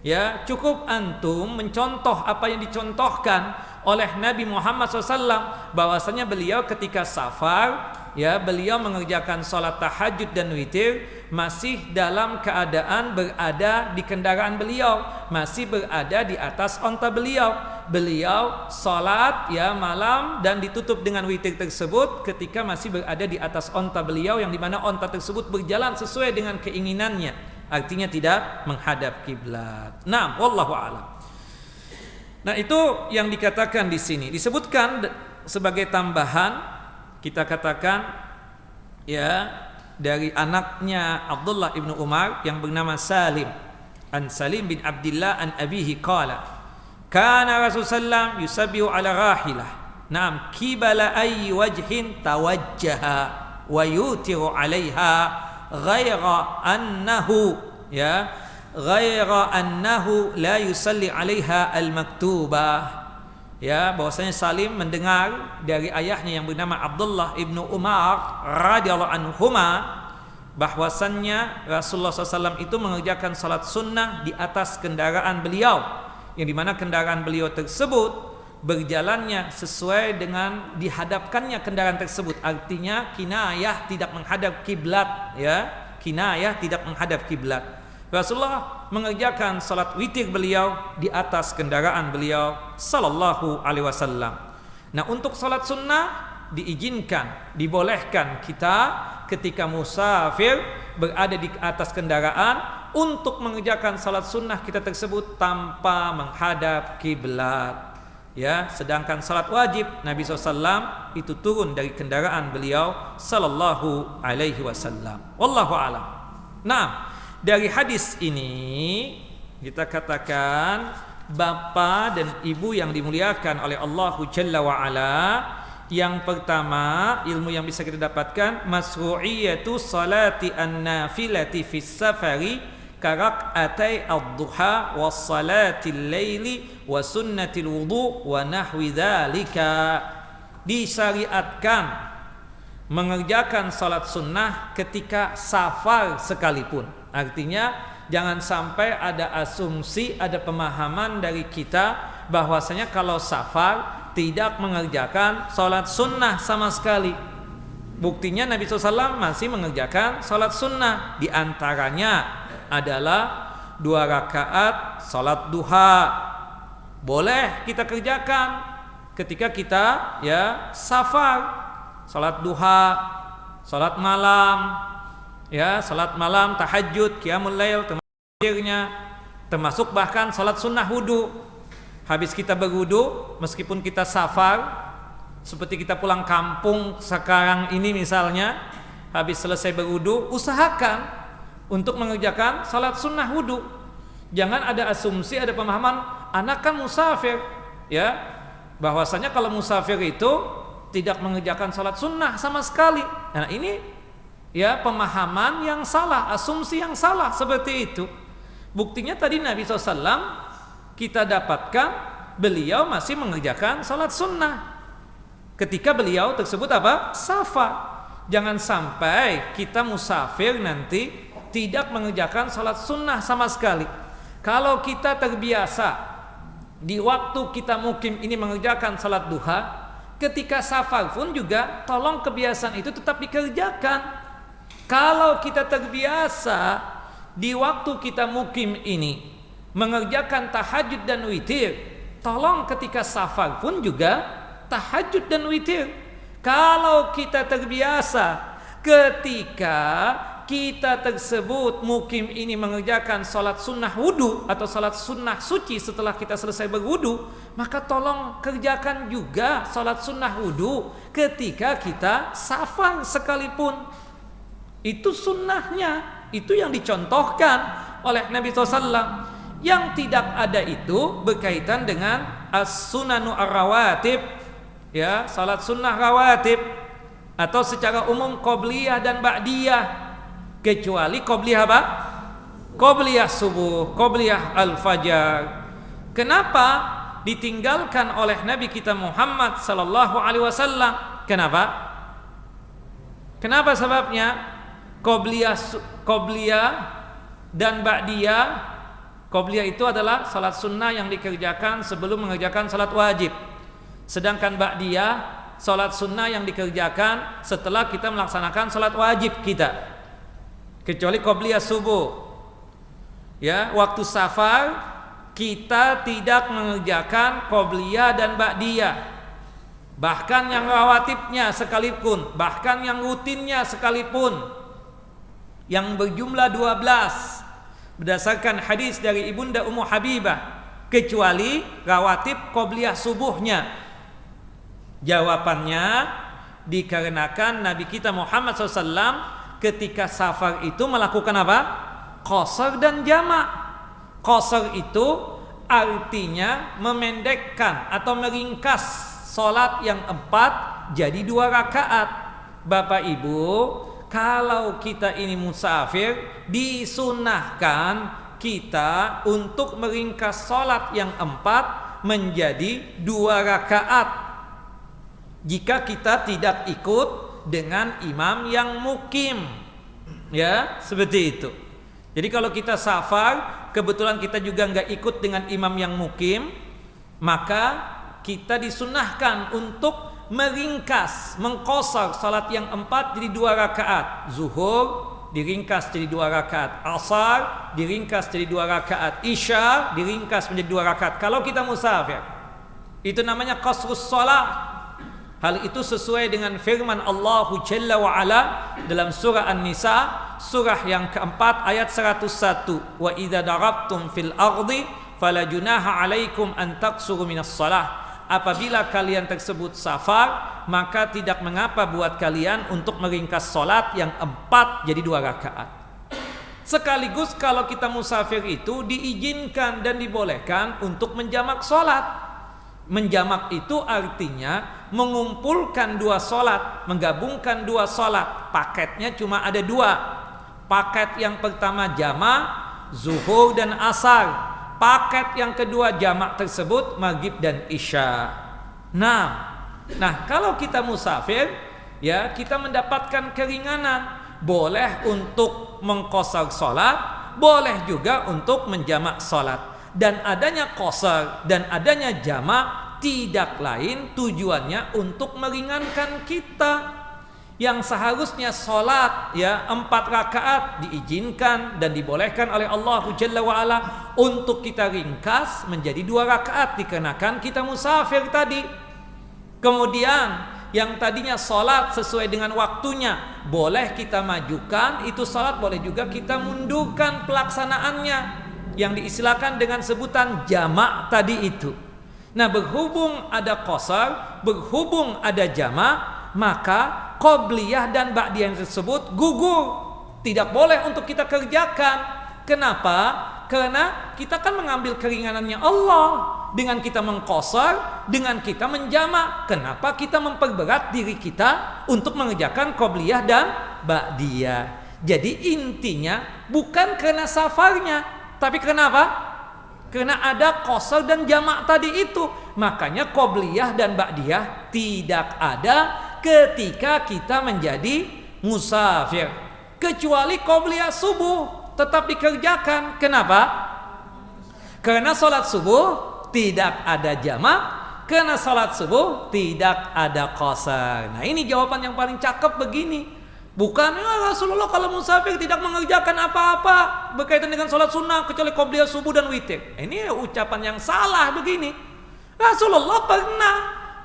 Ya, cukup antum mencontoh apa yang dicontohkan oleh Nabi Muhammad SAW, bahwasanya beliau ketika safar, ya, beliau mengerjakan salat tahajud dan witir masih dalam keadaan berada di kendaraan beliau, masih berada di atas onta beliau. Beliau salat, ya, malam dan ditutup dengan witir tersebut ketika masih berada di atas onta beliau, yang dimana onta tersebut berjalan sesuai dengan keinginannya, artinya tidak menghadap kiblat. Nah, wallahu a'lam. Nah, itu yang dikatakan di sini. Disebutkan sebagai tambahan, kita katakan, ya, dari anaknya Abdullah ibnu Umar yang bernama Salim, an Salim bin Abdullah an abihi qala, kana Rasulullah yusabbihu ala rahilah, na'am, kibala ay wajhin tawajjaha wa yutiru 'alaiha ghaira annahu, ya, ghaira annahu la yusalli 'alaiha al-maktubah. Ya, bahwasanya Salim mendengar dari ayahnya yang bernama Abdullah ibnu Umar radhiyallahu anhuma, bahwasannya Rasulullah SAW itu mengerjakan salat sunnah di atas kendaraan beliau, yang dimana kendaraan beliau tersebut berjalannya sesuai dengan dihadapkannya kendaraan tersebut, artinya kinayah tidak menghadap kiblat, ya, kinayah tidak menghadap kiblat. Rasulullah mengerjakan salat witir beliau di atas kendaraan beliau sallallahu alaihi wasallam. Nah, untuk salat sunnah diizinkan, dibolehkan kita ketika musafir berada di atas kendaraan untuk mengerjakan salat sunnah kita tersebut tanpa menghadap kiblat. Ya, sedangkan salat wajib Nabi SAW itu turun dari kendaraan beliau sallallahu alaihi wasallam. Wallahu a'lam. Nah, dari hadis ini kita katakan, bapa dan ibu yang dimuliakan oleh Allah Jalla wa Ala, yang pertama ilmu yang bisa kita dapatkan, masru'iyatu salati an-nafilati fis safari karak'atai ad-duha was salatil laili wa sunnatil wudu wa nahwi dzalika. Disyariatkan mengerjakan salat sunnah ketika safar sekalipun. Artinya jangan sampai ada asumsi, ada pemahaman dari kita bahwasanya kalau safar tidak mengerjakan salat sunnah sama sekali. Buktinya Nabi SAW masih mengerjakan salat sunnah. Di antaranya adalah 2 rakaat salat duha, boleh kita kerjakan ketika kita ya safar, salat duha, salat malam, ya salat malam, tahajud, qiyamul lail, termasuk bahkan salat sunnah wudu. Habis kita berwudu, meskipun kita safar, seperti kita pulang kampung sekarang ini misalnya, habis selesai berwudu, usahakan untuk mengerjakan salat sunnah wudu. Jangan ada asumsi, ada pemahaman anak kan musafir, ya, bahwasanya kalau musafir itu tidak mengerjakan salat sunnah sama sekali. Nah ini ya pemahaman yang salah, asumsi yang salah seperti itu. Buktinya tadi Nabi SAW kita dapatkan beliau masih mengerjakan salat sunnah ketika beliau tersebut apa? Safar. Jangan sampai kita musafir nanti tidak mengerjakan salat sunnah sama sekali. Kalau kita terbiasa di waktu kita mukim ini mengerjakan salat duha, ketika safar pun juga tolong kebiasaan itu tetap dikerjakan. Kalau kita terbiasa di waktu kita mukim ini mengerjakan tahajud dan witir, tolong ketika safar pun juga tahajud dan witir. Kalau kita terbiasa ketika kita tersebut mukim ini mengerjakan salat sunnah wudu atau salat sunnah suci setelah kita selesai berwudu, maka tolong kerjakan juga salat sunnah wudu ketika kita safar sekalipun. Itu sunnahnya, itu yang dicontohkan oleh Nabi SAW. Yang tidak ada itu berkaitan dengan as-sunanu ar-rawatib, ya, salat sunnah rawatib, atau secara umum qobliyah dan ba'diyah, kecuali qobliyah apa? Qobliyah subuh, qobliyah al-fajar. Kenapa ditinggalkan oleh Nabi kita Muhammad sallallahu alaihi wasallam? Kenapa? Kenapa sebabnya? Qobliyah dan ba'diyah. Qobliyah itu adalah salat sunnah yang dikerjakan sebelum mengerjakan salat wajib. Sedangkan ba'diyah salat sunnah yang dikerjakan setelah kita melaksanakan salat wajib kita. Kecuali qobliyah subuh. Ya, waktu safar kita tidak mengerjakan qobliyah dan ba'diyah. Bahkan yang rawatibnya sekalipun, bahkan yang rutinnya sekalipun, yang berjumlah 12 berdasarkan hadis dari Ibunda Ummu Habibah, kecuali rawatib qobliyah subuhnya. Jawabannya dikarenakan Nabi kita Muhammad SAW ketika safar itu melakukan apa? Qasar dan jamak. Qasar itu artinya memendekkan atau meringkas solat yang 4 jadi 2 rakaat. Bapak Ibu, kalau kita ini musafir, disunahkan kita untuk meringkas sholat yang 4 menjadi 2 rakaat jika kita tidak ikut dengan imam yang mukim, ya, seperti itu. Jadi kalau kita safar, kebetulan kita juga nggak ikut dengan imam yang mukim, maka kita disunahkan untuk meringkas, mengqasar salat yang 4 jadi 2 rakaat. Zuhur diringkas jadi 2 rakaat, asar diringkas jadi 2 rakaat, isya diringkas menjadi 2 rakaat. Kalau kita musafir, itu namanya qasrus shalah. Hal itu sesuai dengan firman Allah Jalla wa Ala dalam surah An-Nisa, surah yang keempat ayat 101. Wa idza darabtum fil ardi fala junaha alaikum an taqsuru minas shalah. Apabila kalian tersebut safar, maka tidak mengapa buat kalian untuk meringkas solat yang 4 jadi 2 rakaat. Sekaligus kalau kita musafir itu diizinkan dan dibolehkan untuk menjamak solat. Menjamak itu artinya mengumpulkan 2 solat, menggabungkan 2 solat. Paketnya cuma ada 2. Paket yang pertama jamak, zuhur dan asar. Paket yang kedua jamak tersebut maghrib dan isya. Nah, kalau kita musafir, ya, kita mendapatkan keringanan. Boleh untuk mengqasar salat, boleh juga untuk menjamak salat. Dan adanya qasar dan adanya jamak tidak lain tujuannya untuk meringankan kita. yang seharusnya sholat ya 4 rakaat diizinkan dan dibolehkan oleh Allah Jalla wa'ala untuk kita ringkas menjadi 2 rakaat dikarenakan kita musafir tadi. Kemudian yang tadinya sholat sesuai dengan waktunya boleh kita majukan, itu sholat boleh juga kita mundurkan pelaksanaannya yang diistilahkan dengan sebutan jamak tadi itu. Nah, berhubung ada qasar, berhubung ada jamak, maka qobliyah dan ba'diyah tersebut gugur, tidak boleh untuk kita kerjakan. Kenapa? Karena kita kan mengambil keringanannya Allah dengan kita mengqasar, dengan kita menjamak. Kenapa kita memperberat diri kita untuk mengerjakan qobliyah dan ba'diyah? Jadi intinya bukan karena safarnya, tapi kenapa? Karena ada qasar dan jamak tadi itu. Makanya qobliyah dan ba'diyah tidak ada ketika kita menjadi musafir. Kecuali qobliyah subuh tetap dikerjakan. Kenapa? Karena salat subuh tidak ada jamak, karena salat subuh tidak ada qasar. Nah, ini jawaban yang paling cakep begini. Bukan ya Rasulullah kalau musafir tidak mengerjakan apa-apa berkaitan dengan sholat sunnah kecuali qobliyah subuh dan witir. Ini ucapan yang salah begini. Rasulullah pernah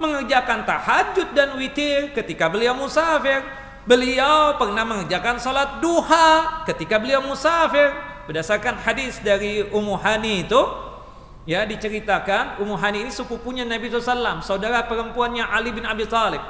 mengerjakan tahajud dan witir ketika beliau musafir. Beliau pernah mengerjakan sholat duha ketika beliau musafir. Berdasarkan hadis dari Ummu Hani itu, ya diceritakan Ummu Hani ini sepupunya Nabi SAW, saudara perempuannya Ali bin Abi Thalib.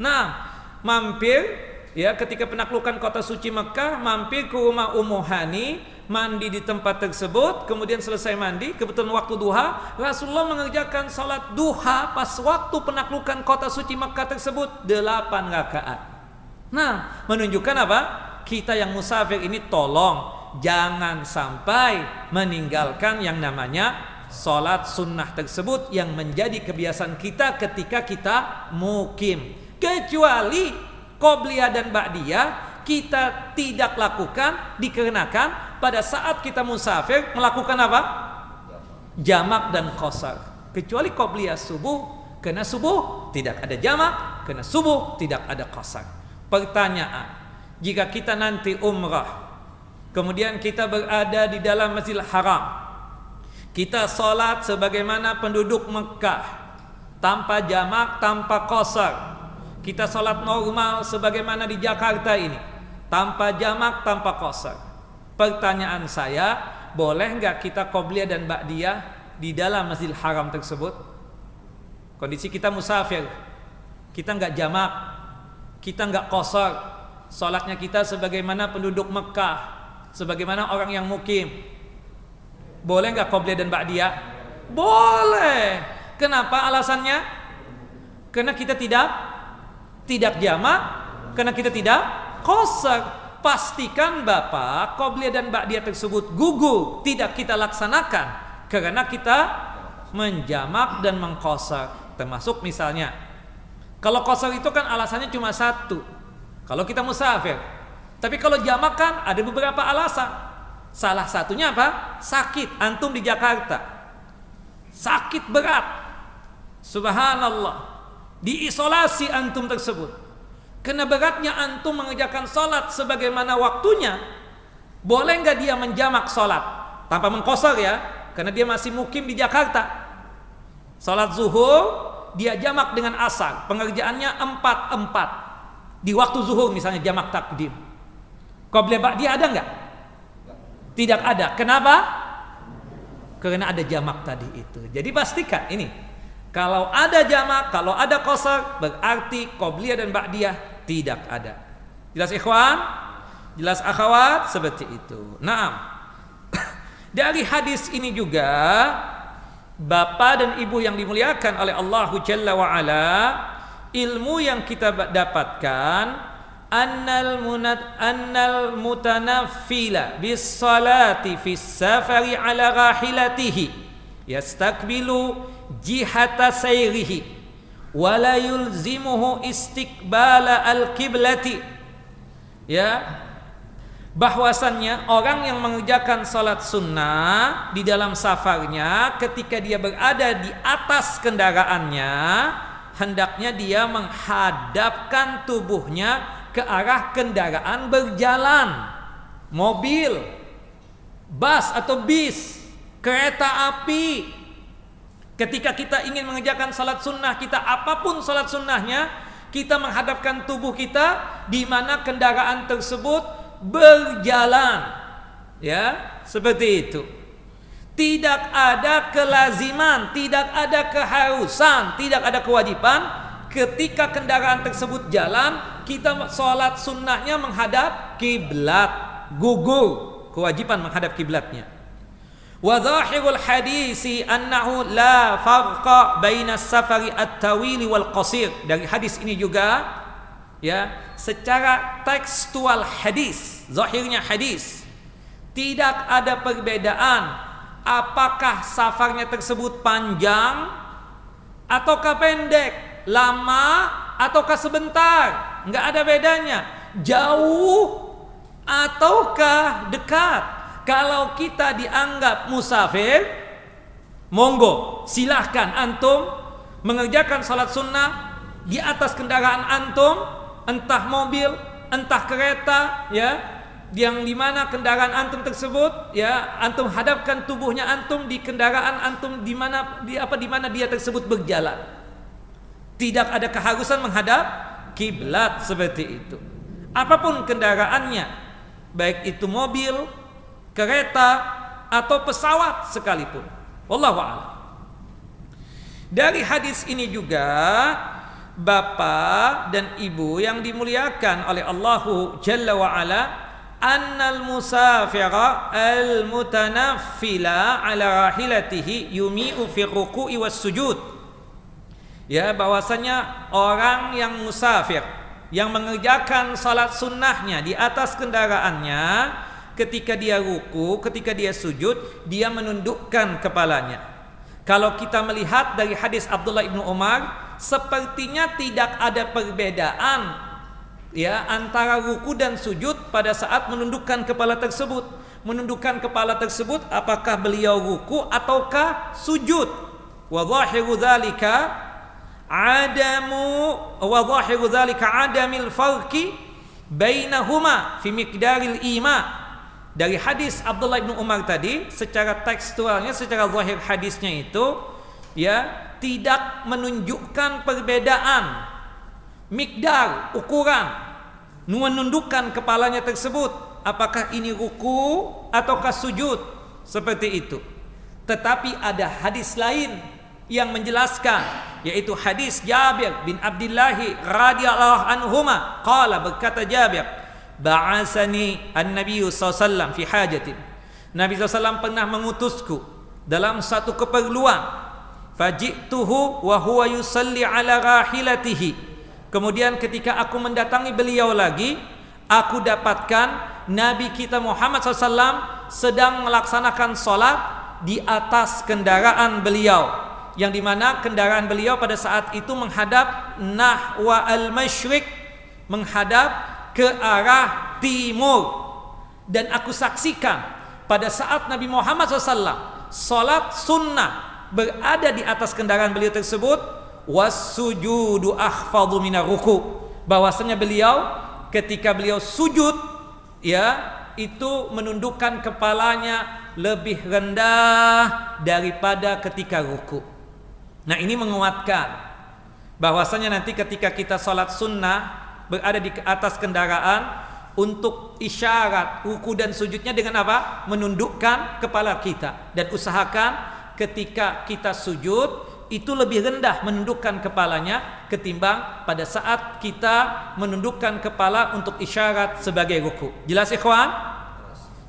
Nah, mampir ya ketika penaklukan kota suci Mekah, mampir ke rumah Ummu Hani, mandi di tempat tersebut, kemudian selesai mandi, kebetulan waktu duha, Rasulullah mengerjakan salat duha pas waktu penaklukan kota suci Mekah tersebut 8 rakaat. Nah, menunjukkan apa? Kita yang musafir ini tolong jangan sampai meninggalkan yang namanya salat sunnah tersebut yang menjadi kebiasaan kita ketika kita mukim. Kecuali qobliyah dan ba'diyah kita tidak lakukan dikarenakan pada saat kita musafir melakukan apa? Jamak dan qasar. Kecuali qobliyah subuh, karena subuh tidak ada jamak, karena subuh tidak ada qasar. Pertanyaan, jika kita nanti umrah, kemudian kita berada di dalam Masjidil Haram, kita sholat sebagaimana penduduk Mekah, tanpa jamak, tanpa qasar. Kita sholat normal sebagaimana di Jakarta ini, tanpa jamak, tanpa qasar. Pertanyaan saya, boleh nggak kita qobliyah dan ba'diyah di dalam Masjidil Haram tersebut? Kondisi kita musafir, kita nggak jamak, kita nggak qasar, sholatnya kita sebagaimana penduduk Mekah, sebagaimana orang yang mukim. Boleh nggak qobliyah dan ba'diyah? Boleh. Kenapa alasannya? Karena kita tidak jamak, karena kita tidak qasar. Pastikan Bapak qobliyah dan ba'diyah tersebut gugur, tidak kita laksanakan karena kita menjamak dan mengqasar. Termasuk misalnya, kalau qasar itu kan alasannya cuma satu, kalau kita musafir. Tapi kalau jamak kan ada beberapa alasan. Salah satunya apa? Sakit. Antum di Jakarta sakit berat, subhanallah, diisolasi antum tersebut. Karena beratnya antum mengerjakan sholat sebagaimana waktunya, boleh nggak dia menjamak sholat tanpa mengqasar ya? Karena dia masih mukim di Jakarta. Sholat zuhur dia jamak dengan asar, pengerjaannya 4-4 di waktu zuhur misalnya jamak takdim. Qobliyah ba'diyah ada nggak? Tidak ada. Kenapa? Karena ada jamak tadi itu. Jadi pastikan ini, kalau ada jamak, kalau ada qasar, berarti qobliyah dan ba'diyah tidak ada. Jelas ikhwan? Jelas akhwat? Seperti itu. Naam. Dari hadis ini juga, Bapak dan Ibu yang dimuliakan oleh Allah Jalla wa Ala, ilmu yang kita dapatkan, annal mutanaffila bis salati fis safari ala rahilatihi yastakbilu jihata sayrihi wala yulzimuhu istiqbala al-qiblati. Ya, bahwasannya orang yang mengerjakan salat sunnah di dalam safarnya, ketika dia berada di atas kendaraannya, hendaknya dia menghadapkan tubuhnya ke arah kendaraan berjalan, mobil, bus atau bis, kereta api. Ketika kita ingin mengerjakan salat sunnah kita, apapun salat sunnahnya, kita menghadapkan tubuh kita di mana kendaraan tersebut berjalan. Ya, seperti itu. Tidak ada kelaziman, tidak ada keharusan, tidak ada kewajiban ketika kendaraan tersebut jalan kita salat sunnahnya menghadap kiblat, gugur kewajiban menghadap kiblatnya. Wa dhahirul hadisi annahu la farqa baina safari at-tawil wal qasir. Dari hadis ini juga ya, secara tekstual hadis, zahirnya hadis, tidak ada perbedaan apakah safarnya tersebut panjang ataukah pendek, lama ataukah sebentar, enggak ada bedanya, jauh ataukah dekat. Kalau kita dianggap musafir, monggo silahkan antum mengerjakan salat sunnah di atas kendaraan antum, entah mobil, entah kereta, ya, yang dimana kendaraan antum tersebut, ya, antum hadapkan tubuhnya antum di kendaraan antum di mana dia tersebut berjalan. Tidak ada keharusan menghadap kiblat seperti itu. Apapun kendaraannya, baik itu mobil, kereta atau pesawat sekalipun. Wallahu a'lam. Dari hadis ini juga Bapak dan Ibu yang dimuliakan oleh Allahu Jalla wa Ala, annal musafira al-mutanaffila ala rahilatihi yumi'u fi ruku'i was sujud. Ya, bahwasanya orang yang musafir yang mengerjakan salat sunnahnya di atas kendaraannya, ketika dia ruku, ketika dia sujud, dia menundukkan kepalanya. Kalau kita melihat dari hadis Abdullah ibnu Umar, sepertinya tidak ada perbedaan, ya, antara ruku dan sujud pada saat menundukkan kepala tersebut. Menundukkan kepala tersebut apakah beliau ruku ataukah sujud. Wa zahiru dzalika adamil farqi bainahuma fi miqdaril ima. Dari hadis Abdullah bin Umar tadi, secara tekstualnya, secara zahir hadisnya itu, ya, tidak menunjukkan perbedaan mikdar, ukuran menundukkan kepalanya tersebut, apakah ini ruku ataukah sujud, seperti itu. Tetapi ada hadis lain yang menjelaskan, yaitu hadis Jabir bin Abdullah radhiyallahu anhuma, qala, berkata Jabir, ba'asani an-nabiy sallallahu fi hajatin. Nabi SAW pernah mengutusku dalam satu keperluan. Faji'tuhu wa huwa yusalli ala rahilatihi. Kemudian ketika aku mendatangi beliau lagi, aku dapatkan Nabi kita Muhammad SAW sedang melaksanakan salat di atas kendaraan beliau, yang dimana kendaraan beliau pada saat itu menghadap nahwa al-masyriq, menghadap ke arah timur. Dan aku saksikan pada saat Nabi Muhammad SAW salat sunnah berada di atas kendaraan beliau tersebut, wassujudu akhfadu minar ruku, bahwasanya beliau ketika beliau sujud, ya, itu menundukkan kepalanya lebih rendah daripada ketika ruku. Nah, ini menguatkan bahwasanya nanti ketika kita salat sunnah berada di atas kendaraan, untuk isyarat ruku dan sujudnya dengan apa? Menundukkan kepala kita. Dan usahakan ketika kita sujud itu lebih rendah menundukkan kepalanya ketimbang pada saat kita menundukkan kepala untuk isyarat sebagai ruku. Jelas ikhwan?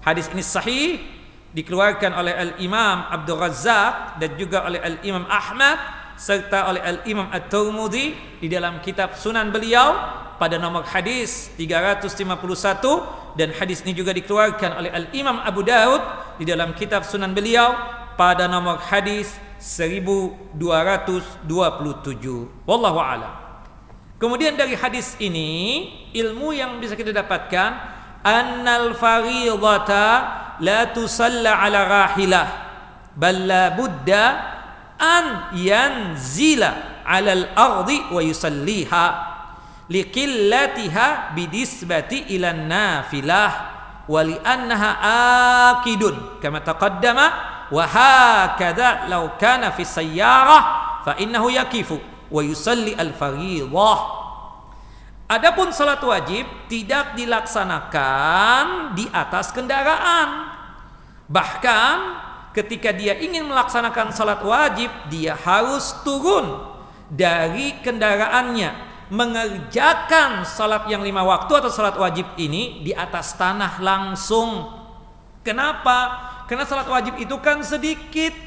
Hadis ini sahih, dikeluarkan oleh Al-Imam Abdul Razzaq dan juga oleh Al-Imam Ahmad serta oleh Al-Imam At-Tirmidzi di dalam kitab Sunan beliau pada nomor hadis 351, dan hadis ini juga dikeluarkan oleh Al-Imam Abu Daud di dalam kitab Sunan beliau pada nomor hadis 1227. Wallahu a'lam. Kemudian dari hadis ini ilmu yang bisa kita dapatkan, annal fariidata la tusalla ala rahilah bal la budda an yanzila ala al-ardi wa yusalliha. liqillatiha bidisbati ilan nafilah wa li'annaha akidun kama taqaddama wa hakadha law kana fi sayyarah fa innahu yakifu wa yusalli al-fardhah. Adapun salat wajib tidak dilaksanakan di atas kendaraan. Bahkan ketika dia ingin melaksanakan salat wajib, dia harus turun dari kendaraannya, mengerjakan salat yang 5 waktu atau salat wajib ini di atas tanah langsung. Kenapa? Karena salat wajib itu kan sedikit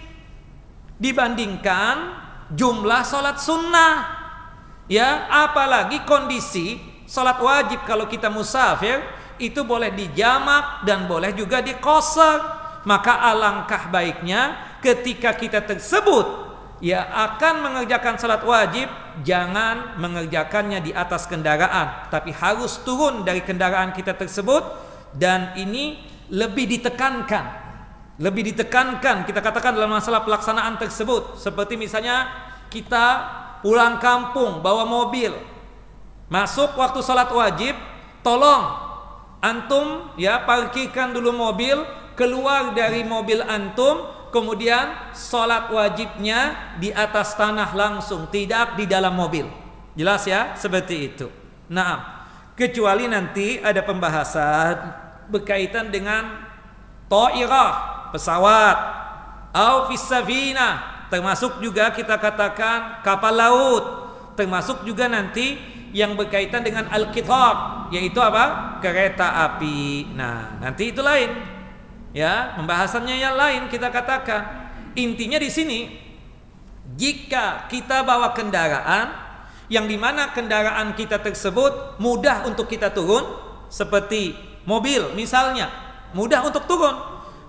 dibandingkan jumlah salat sunnah. Ya, apalagi kondisi salat wajib kalau kita musafir itu boleh dijamak dan boleh juga diqashar. Maka alangkah baiknya ketika kita tersebut ya akan mengerjakan salat wajib, jangan mengerjakannya di atas kendaraan, tapi harus turun dari kendaraan kita tersebut. Dan ini lebih ditekankan kita katakan dalam masalah pelaksanaan tersebut. Seperti misalnya kita pulang kampung bawa mobil, masuk waktu salat wajib, tolong antum ya parkirkan dulu mobil, keluar dari mobil antum, kemudian sholat wajibnya di atas tanah langsung, tidak di dalam mobil. Jelas ya? Seperti itu. Nah, kecuali nanti ada pembahasan berkaitan dengan ta'irah, pesawat, au fis-safinah, termasuk juga kita katakan kapal laut, termasuk juga nanti yang berkaitan dengan al-qitar, yaitu apa? Kereta api. Nah, nanti itu lain. Ya, pembahasannya yang lain kita katakan. Intinya di sini, jika kita bawa kendaraan yang dimana kendaraan kita tersebut mudah untuk kita turun, seperti mobil misalnya, mudah untuk turun,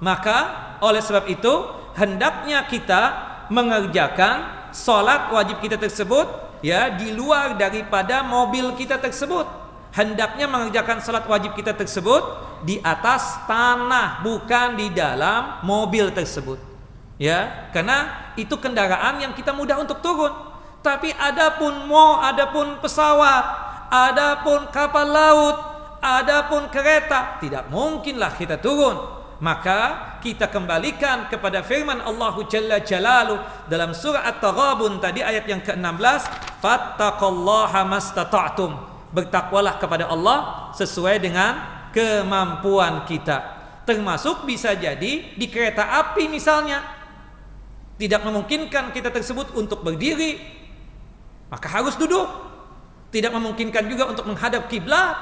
maka oleh sebab itu hendaknya kita mengerjakan sholat wajib kita tersebut ya di luar daripada mobil kita tersebut. Hendaknya mengerjakan salat wajib kita tersebut di atas tanah, bukan di dalam mobil tersebut. Ya, karena itu kendaraan yang kita mudah untuk turun. Tapi adapun pesawat, adapun kapal laut, adapun kereta, tidak mungkinlah kita turun. Maka kita kembalikan kepada firman Allah Jalla Jalaluhu dalam surah At-Taghabun tadi ayat yang ke-16, fattaqullaha mastata'tum. Bertakwalah kepada Allah sesuai dengan kemampuan kita. Termasuk bisa jadi di kereta api misalnya, tidak memungkinkan kita tersebut untuk berdiri, maka harus duduk. Tidak memungkinkan juga untuk menghadap kiblat,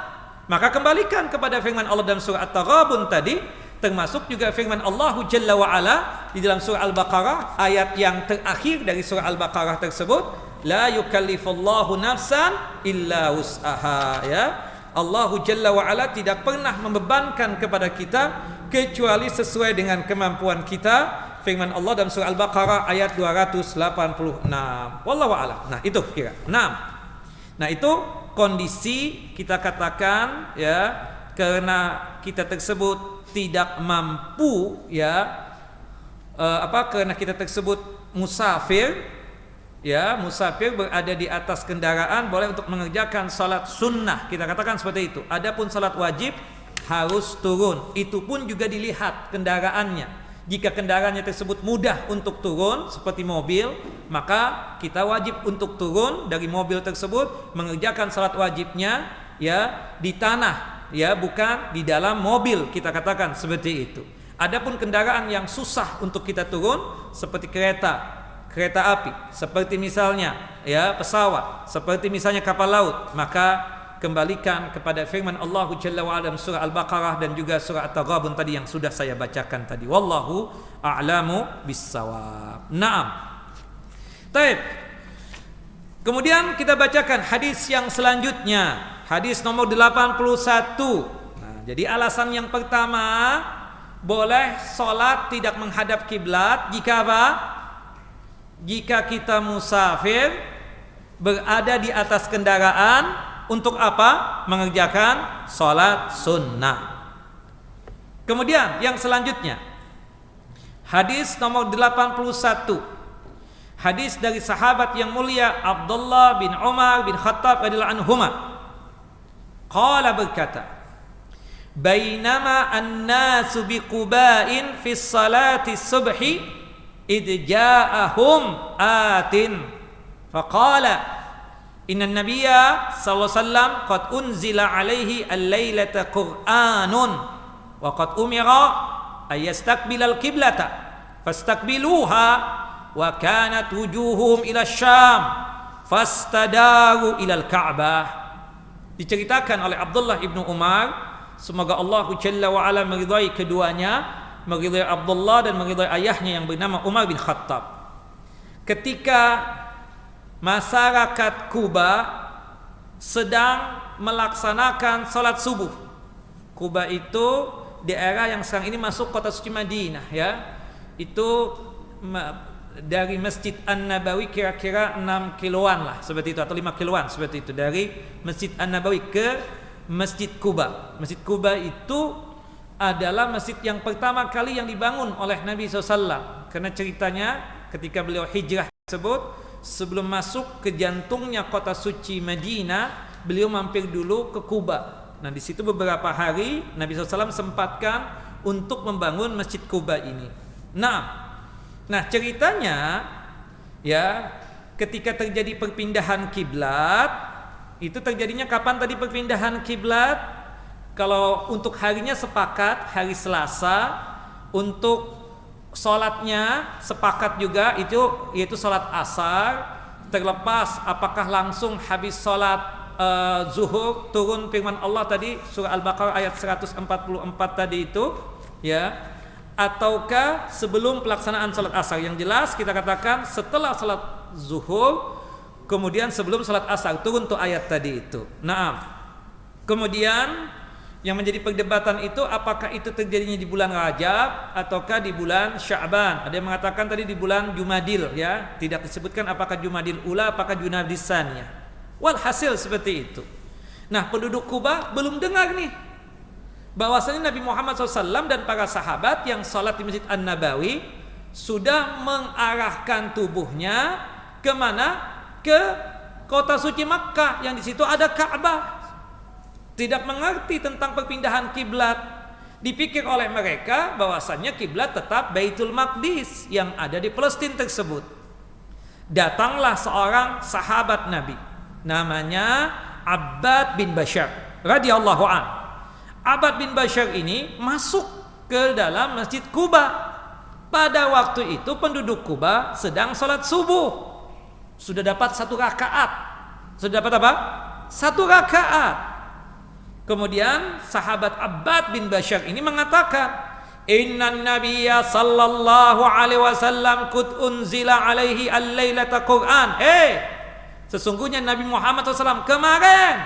maka kembalikan kepada firman Allah dalam surah At-Taghabun tadi. Termasuk juga firman Allah Jalla wa'ala di dalam surah Al-Baqarah, ayat yang terakhir dari surah Al-Baqarah tersebut, la yukallifullahu nafsan illa wus'aha. Ya, Allah Jalla wa'ala tidak pernah membebankan kepada kita kecuali sesuai dengan kemampuan kita. Firman Allah dalam surah Al-Baqarah ayat 286. Wallahu a'lam. Nah, itu kira. Nah, itu kondisi kita katakan ya, karena kita tersebut tidak mampu ya karena kita tersebut musafir ya, musafir berada di atas kendaraan boleh untuk mengerjakan salat sunnah, kita katakan seperti itu. Adapun salat wajib harus turun. Itu pun juga dilihat kendaraannya. Jika kendaraannya tersebut mudah untuk turun seperti mobil, maka kita wajib untuk turun dari mobil tersebut, mengerjakan salat wajibnya ya di tanah ya, bukan di dalam mobil, kita katakan seperti itu. Adapun kendaraan yang susah untuk kita turun seperti kereta api, seperti misalnya ya pesawat, seperti misalnya kapal laut, maka kembalikan kepada firman Allah Jalla wa ala surah Al-Baqarah dan juga surah At-Taghabun tadi yang sudah saya bacakan tadi. Wallahu a'lamu bis-shawab. Naam. Baik. Kemudian kita bacakan hadis yang selanjutnya, hadis nomor 81. Nah, jadi alasan yang pertama, boleh sholat tidak menghadap kiblat jika apa? Jika kita musafir berada di atas kendaraan untuk apa? Mengerjakan sholat sunnah. Kemudian yang selanjutnya, hadis nomor 81, hadis dari sahabat yang mulia Abdullah bin Umar bin Khattab radhiyallahu anhuma. Qala berkata, bainama an-nasu biquba'in fi salati subhi id ja'ahum atin faqala inna nabiyya sallallahu alaihi wasallam qad unzila alaihi al-lailata qur'anun wa qad umira ay yastaqbilal qiblata fastaqbiluha wa kanat wujuhum ila syam fastadaru ila al-ka'bah. Diceritakan oleh Abdullah ibnu Umar, semoga Allah Jalla wa Ala meridai keduanya, meridai Abdullah dan meridai ayahnya yang bernama Umar bin Khattab. Ketika masyarakat Kuba sedang melaksanakan salat subuh. Kuba itu daerah yang sekarang ini masuk kota suci Madinah, ya. Itu dari Masjid An-Nabawi kira-kira 6 kiloan lah, seperti itu, atau 5 kiloan seperti itu, dari Masjid An-Nabawi ke Masjid Kuba. Masjid Kuba itu adalah masjid yang pertama kali yang dibangun oleh Nabi SAW. Karena ceritanya ketika beliau hijrah tersebut, sebelum masuk ke jantungnya kota suci Madinah, beliau mampir dulu ke Kuba. Nah, di situ beberapa hari Nabi SAW sempatkan untuk membangun Masjid Kuba ini. Nah, ceritanya ya, ketika terjadi perpindahan kiblat, itu terjadinya kapan tadi perpindahan kiblat? Kalau untuk harinya sepakat hari Selasa, untuk sholatnya sepakat juga itu, yaitu sholat asar. Terlepas apakah langsung habis sholat zuhur turun firman Allah tadi surah Al-Baqarah ayat 144 tadi itu, ya, ataukah sebelum pelaksanaan sholat asar. Yang jelas kita katakan setelah sholat zuhur, kemudian sebelum sholat asar turun tuh ayat tadi itu. Nah, kemudian yang menjadi perdebatan itu apakah itu terjadinya di bulan Rajab ataukah di bulan Sya'ban. Ada yang mengatakan tadi di bulan Jumadil, ya, tidak disebutkan apakah Jumadil Ula apakah Jumadil Tsaniyah. Walhasil seperti itu. Nah, penduduk Kuba belum dengar nih bahwasanya Nabi Muhammad SAW dan para sahabat yang sholat di Masjid An-Nabawi sudah mengarahkan tubuhnya kemana? Ke kota suci Makkah yang di situ ada Ka'bah. Tidak mengerti tentang perpindahan kiblat. Dipikir oleh mereka bahwasanya kiblat tetap Baitul Maqdis yang ada di Palestina tersebut. Datanglah seorang sahabat Nabi, namanya Abbad bin Bashar radhiyallahu an. Abbad bin Bashar ini masuk ke dalam Masjid Kuba. Pada waktu itu penduduk Kuba sedang sholat subuh. Sudah dapat 1 rakaat. Sudah dapat apa? 1 rakaat. Kemudian sahabat Abbad bin Bashar ini mengatakan, Inna nabiyya sallallahu alaihi wasallam qad unzila alaihi al-lailata Qur'an. Sesungguhnya Nabi Muhammad SAW kemarin,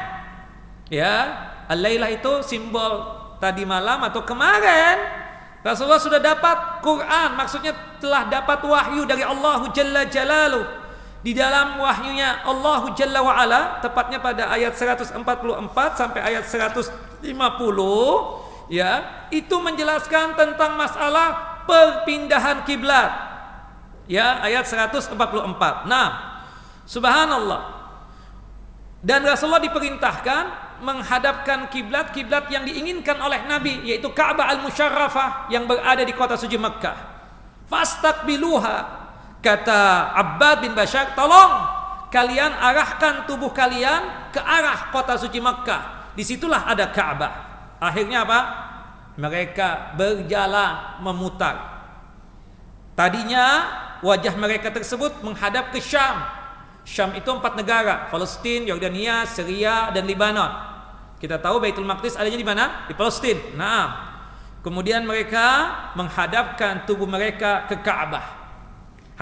ya, al-lailah itu simbol tadi malam atau kemarin, Rasulullah sudah dapat Quran, maksudnya telah dapat wahyu dari Allah Jalla Jalaluh. Di dalam wahyunya Allah Jalla wa'ala, tepatnya pada ayat 144 sampai ayat 150, ya, itu menjelaskan tentang masalah perpindahan kiblat, ya, ayat 144. Nah, subhanallah, dan Rasulullah diperintahkan menghadapkan kiblat yang diinginkan oleh Nabi, yaitu Ka'bah al-Musyarrafah yang berada di kota suci Makkah. Fastaqbiluha, kata Abbad bin Bashar, tolong kalian arahkan tubuh kalian ke arah kota suci Makkah. Disitulah ada Ka'bah. Akhirnya apa? Mereka berjalan memutar. Tadinya wajah mereka tersebut menghadap ke Syam. Syam itu 4 negara, Palestina, Yordania, Syria, dan Lebanon. Kita tahu Baitul Maqdis adanya di mana? Di Palestina. Nah, kemudian mereka menghadapkan tubuh mereka ke Ka'bah.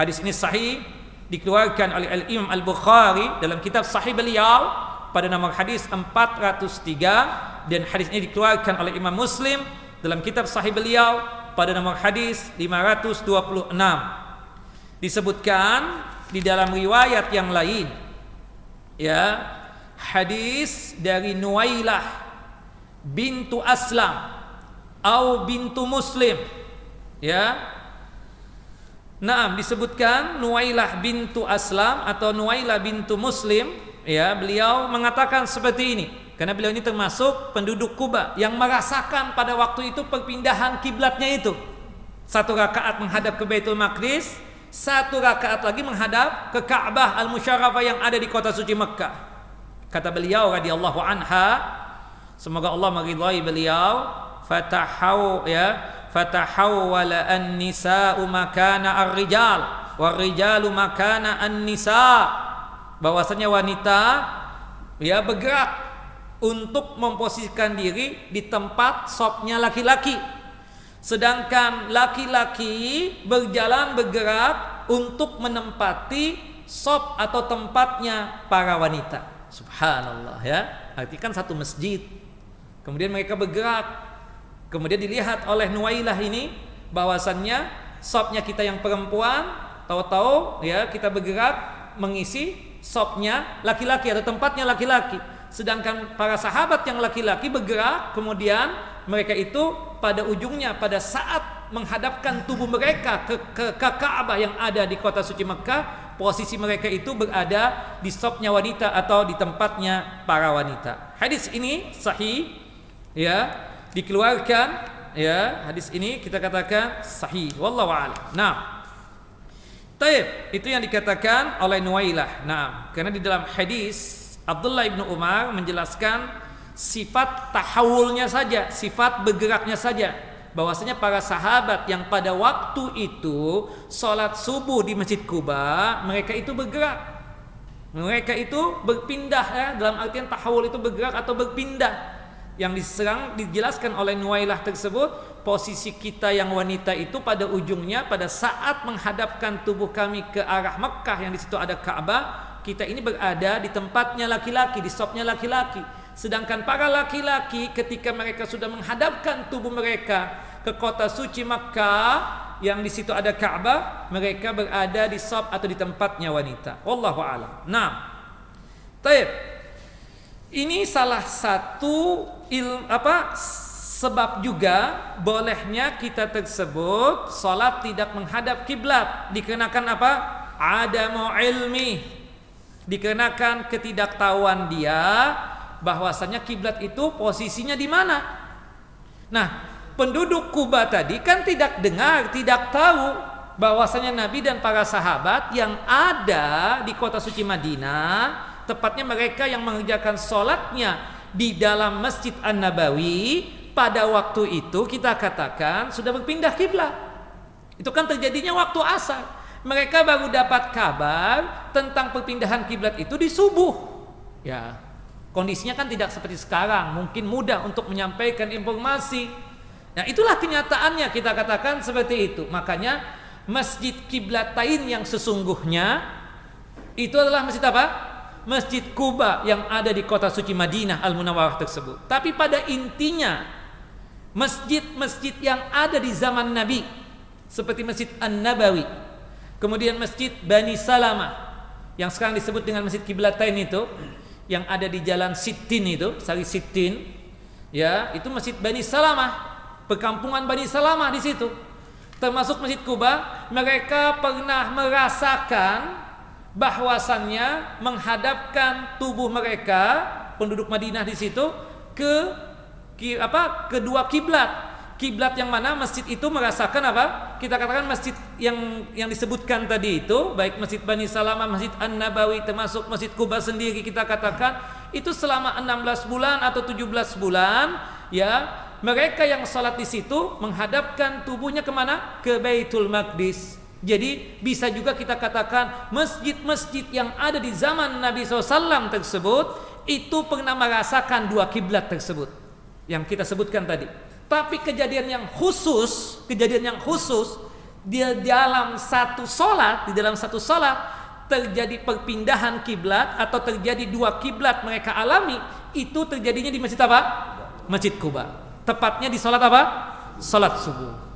Hadis ini sahih, dikeluarkan oleh Al-Imam Al-Bukhari dalam kitab Sahih beliau pada nomor hadis 403, dan hadis ini dikeluarkan oleh Imam Muslim dalam kitab Sahih beliau pada nomor hadis 526. Disebutkan di dalam riwayat yang lain, ya, hadis dari Nuwailah bintu Aslam atau bintu Muslim, ya. Naam, disebutkan Nuwailah bintu Aslam atau Nuwailah bintu Muslim, ya, beliau mengatakan seperti ini. Karena beliau ini termasuk penduduk Kuba yang merasakan pada waktu itu perpindahan kiblatnya itu. 1 rakaat menghadap ke Baitul Maqdis, 1 rakaat lagi menghadap ke Ka'bah Al-Musyarrafah yang ada di kota suci Mekkah. Kata beliau radhiyallahu anha, semoga Allah meridhai beliau, fatahawwala an-nisa'u makana ar-rijal war-rijalu makana an-nisa'. Bahwasanya wanita bergerak untuk memposisikan diri di tempat sopnya laki-laki, sedangkan laki-laki bergerak untuk menempati sop atau tempatnya para wanita. Subhanallah ya. Artinya kan satu masjid, kemudian mereka bergerak, kemudian dilihat oleh Nuwailah ini bahwasannya sopnya kita yang perempuan, tahu-tahu ya kita bergerak mengisi sopnya laki-laki atau tempatnya laki-laki. Sedangkan para sahabat yang laki-laki bergerak, kemudian mereka itu pada ujungnya pada saat menghadapkan tubuh mereka ke Ka'bah yang ada di kota suci Mekkah, posisi mereka itu berada di sopnya wanita atau di tempatnya para wanita. Hadis ini sahih ya, dikeluarkan ya, hadis ini kita katakan sahih wallahu a'lam. Nah, taib, itu yang dikatakan oleh Nuwailah. Nah, karena di dalam hadis Abdullah ibnu Umar menjelaskan sifat tahawulnya saja, sifat bergeraknya saja, bahwasanya para sahabat yang pada waktu itu sholat subuh di Masjid Kuba, mereka itu bergerak, mereka itu berpindah ya, dalam artian tahawul itu bergerak atau berpindah. Yang dijelaskan oleh Nuwailah tersebut, posisi kita yang wanita itu pada ujungnya pada saat menghadapkan tubuh kami ke arah Mekkah yang di situ ada Ka'bah, kita ini berada di tempatnya laki-laki, di sopnya laki-laki. Sedangkan para laki-laki ketika mereka sudah menghadapkan tubuh mereka ke kota suci Makkah yang di situ ada Ka'bah, mereka berada di sop atau di tempatnya wanita. Wallahu a'lam. Nah, taib. Ini salah satu sebab juga bolehnya kita tersebut salat tidak menghadap kiblat, dikarenakan apa? Adamu ilmi. Dikarenakan ketidaktahuan dia bahwasanya kiblat itu posisinya di mana. Nah, penduduk Kuba tadi kan tidak dengar, tidak tahu bahwasanya Nabi dan para sahabat yang ada di kota suci Madinah, tepatnya mereka yang mengerjakan sholatnya di dalam Masjid An-Nabawi, pada waktu itu kita katakan sudah berpindah kiblat. Itu kan terjadinya waktu asar. Mereka baru dapat kabar tentang perpindahan kiblat itu di subuh. Ya, kondisinya kan tidak seperti sekarang, mungkin mudah untuk menyampaikan informasi. Nah, itulah kenyataannya, kita katakan seperti itu. Makanya Masjid Kiblatain yang sesungguhnya itu adalah masjid apa? Masjid Kuba yang ada di kota suci Madinah Al-Munawwarah tersebut. Tapi pada intinya masjid-masjid yang ada di zaman Nabi seperti Masjid An-Nabawi, kemudian Masjid Bani Salamah yang sekarang disebut dengan Masjid Kiblatain itu, yang ada di Jalan Sittin itu, Sari Sittin, ya, itu Masjid Bani Salamah, perkampungan Bani Salamah di situ. Termasuk Masjid Kuba, mereka pernah merasakan bahwasannya menghadapkan tubuh mereka penduduk Madinah di situ ke kedua kiblat. Kiblat yang mana masjid itu merasakan apa? Kita katakan masjid yang disebutkan tadi itu, baik Masjid Bani Salamah, Masjid An-Nabawi, termasuk Masjid Kuba sendiri, kita katakan itu selama 16 bulan atau 17 bulan, ya, mereka yang salat di situ menghadapkan tubuhnya kemana? Ke Baitul Maqdis. Jadi bisa juga kita katakan masjid-masjid yang ada di zaman Nabi SAW tersebut itu pernah merasakan dua kiblat tersebut yang kita sebutkan tadi. Tapi kejadian yang khusus di dalam satu solat terjadi perpindahan kiblat atau terjadi dua kiblat mereka alami, itu terjadinya di masjid apa? Masjid Kuba. Tepatnya di solat apa? Solat subuh.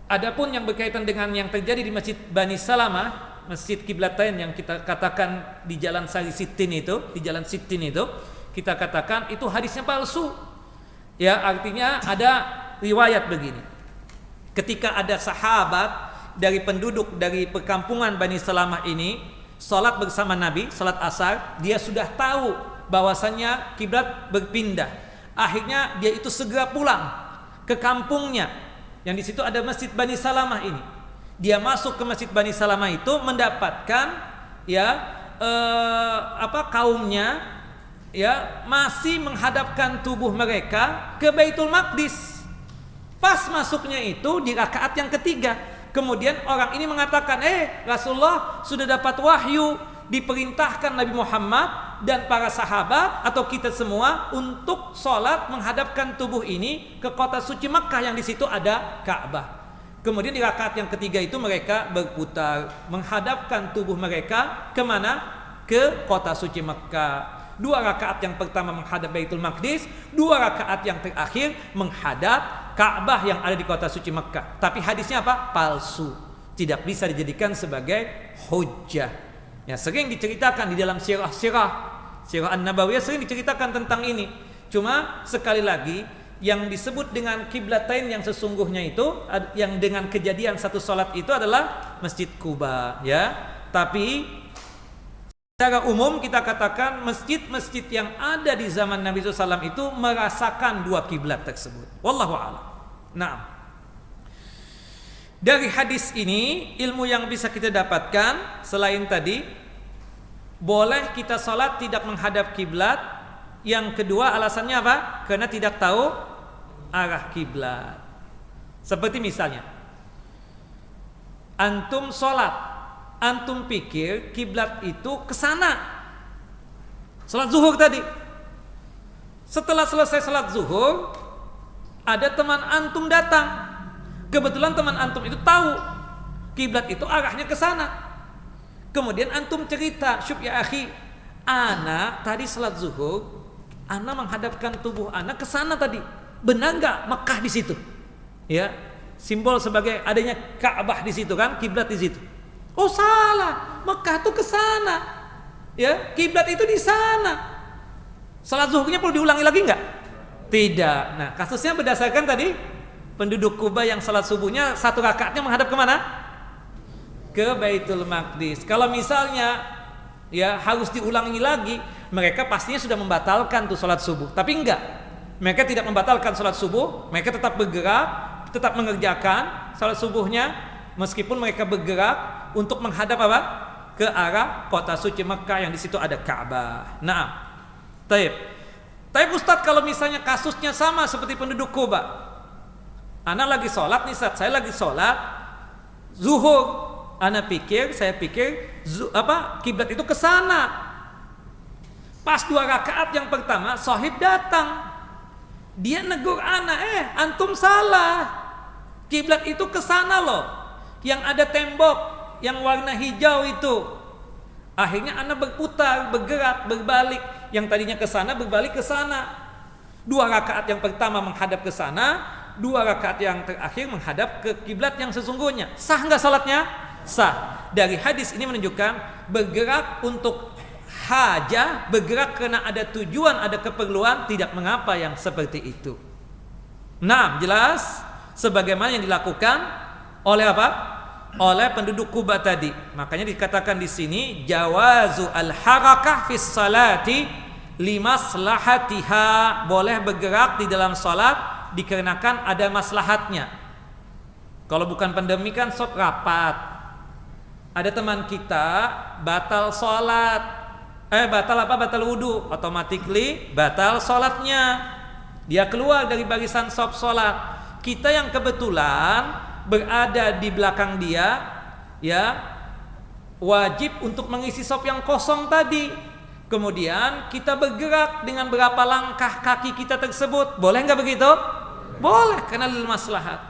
Adapun yang berkaitan dengan yang terjadi di Masjid Bani Salamah, Masjid Kiblatain yang kita katakan di Jalan Sari Sittin itu, di Jalan Sittin itu, kita katakan itu hadisnya palsu. Ya, artinya ada riwayat begini. Ketika ada sahabat dari penduduk dari perkampungan Bani Salamah ini salat bersama Nabi, salat asar, dia sudah tahu bahwasannya kiblat berpindah. Akhirnya dia itu segera pulang ke kampungnya yang di situ ada Masjid Bani Salamah ini. Dia masuk ke Masjid Bani Salamah itu mendapatkan kaumnya masih menghadapkan tubuh mereka ke Baitul Maqdis. Pas masuknya itu di rakaat yang ketiga. Kemudian orang ini mengatakan, Rasulullah sudah dapat wahyu, diperintahkan Nabi Muhammad dan para sahabat atau kita semua untuk sholat menghadapkan tubuh ini ke kota suci Makkah yang di situ ada Ka'bah. Kemudian di rakaat yang ketiga itu mereka berputar menghadapkan tubuh mereka kemana? Ke kota suci Makkah. 2 rakaat yang pertama menghadap Baitul Maqdis, 2 rakaat yang terakhir menghadap Ka'bah yang ada di kota suci Makkah. Tapi hadisnya apa? Palsu. Tidak bisa dijadikan sebagai hujjah. Ya, sering diceritakan di dalam sirah An-Nabawiyah sering diceritakan tentang ini. Cuma sekali lagi yang disebut dengan kiblatain yang sesungguhnya itu yang dengan kejadian satu salat itu adalah Masjid Quba, ya. Tapi secara umum kita katakan masjid-masjid yang ada di zaman Nabi SAW itu merasakan 2 kiblat tersebut. Wallahu a'lam. Nah, dari hadis ini ilmu yang bisa kita dapatkan selain tadi boleh kita salat tidak menghadap kiblat. Yang kedua alasannya apa? Karena tidak tahu arah kiblat. Seperti misalnya antum salat, antum pikir kiblat itu ke sana. Salat zuhur tadi. Setelah selesai salat zuhur, ada teman antum datang. Kebetulan teman antum itu tahu kiblat itu arahnya ke sana. Kemudian antum cerita, "Syub ya akhi, ana tadi salat zuhur, ana menghadapkan tubuh ana ke sana tadi. Benar enggak Mekah di situ?" Ya, simbol sebagai adanya Ka'bah di situ kan, kiblat di situ. "Oh, salah. Mekah tuh ke sana." Ya, kiblat itu di sana. Salat zuhurnya perlu diulangi lagi enggak? Tidak. Nah, kasusnya berdasarkan tadi penduduk Kuba yang salat subuhnya 1 rakaatnya menghadap kemana? Ke Baitul Maqdis. Kalau misalnya harus diulangi lagi, mereka pastinya sudah membatalkan tuh salat subuh. Tapi enggak. Mereka tidak membatalkan salat subuh, mereka tetap bergerak, tetap mengerjakan salat subuhnya meskipun mereka bergerak untuk menghadap apa? Ke arah kota suci Mekah yang di situ ada Ka'bah. Nah, Tapi Ustaz, kalau misalnya kasusnya sama seperti penduduk Kuba, ana lagi sholat nih, Ustaz, saya lagi sholat zuhur, saya pikir kiblat itu ke sana. Pas 2 rakaat yang pertama, sahib datang, dia negur ana, antum salah, kiblat itu ke sana loh, yang ada tembok yang warna hijau itu. Akhirnya ana berputar, bergerak, berbalik, yang tadinya ke sana berbalik ke sana. 2 rakaat yang pertama menghadap ke sana, 2 rakaat yang terakhir menghadap ke kiblat yang sesungguhnya. Sah enggak salatnya? Sah. Dari hadis ini menunjukkan bergerak untuk hajah, bergerak karena ada tujuan, ada keperluan, tidak mengapa yang seperti itu. Nah, jelas sebagaimana yang dilakukan oleh apa? Oleh penduduk Kuba tadi. Makanya dikatakan di sini jawazu al-harakah fis salati limaslahatiha, boleh bergerak di dalam salat dikarenakan ada maslahatnya. Kalau bukan pandemi kan rapat. Ada teman kita batal salat. Batal wudu, automatically batal salatnya. Dia keluar dari barisan saf salat. Kita yang kebetulan berada di belakang dia, wajib untuk mengisi saf yang kosong tadi. Kemudian kita bergerak dengan berapa langkah kaki kita tersebut. Boleh enggak begitu? Boleh, karena lil maslahat.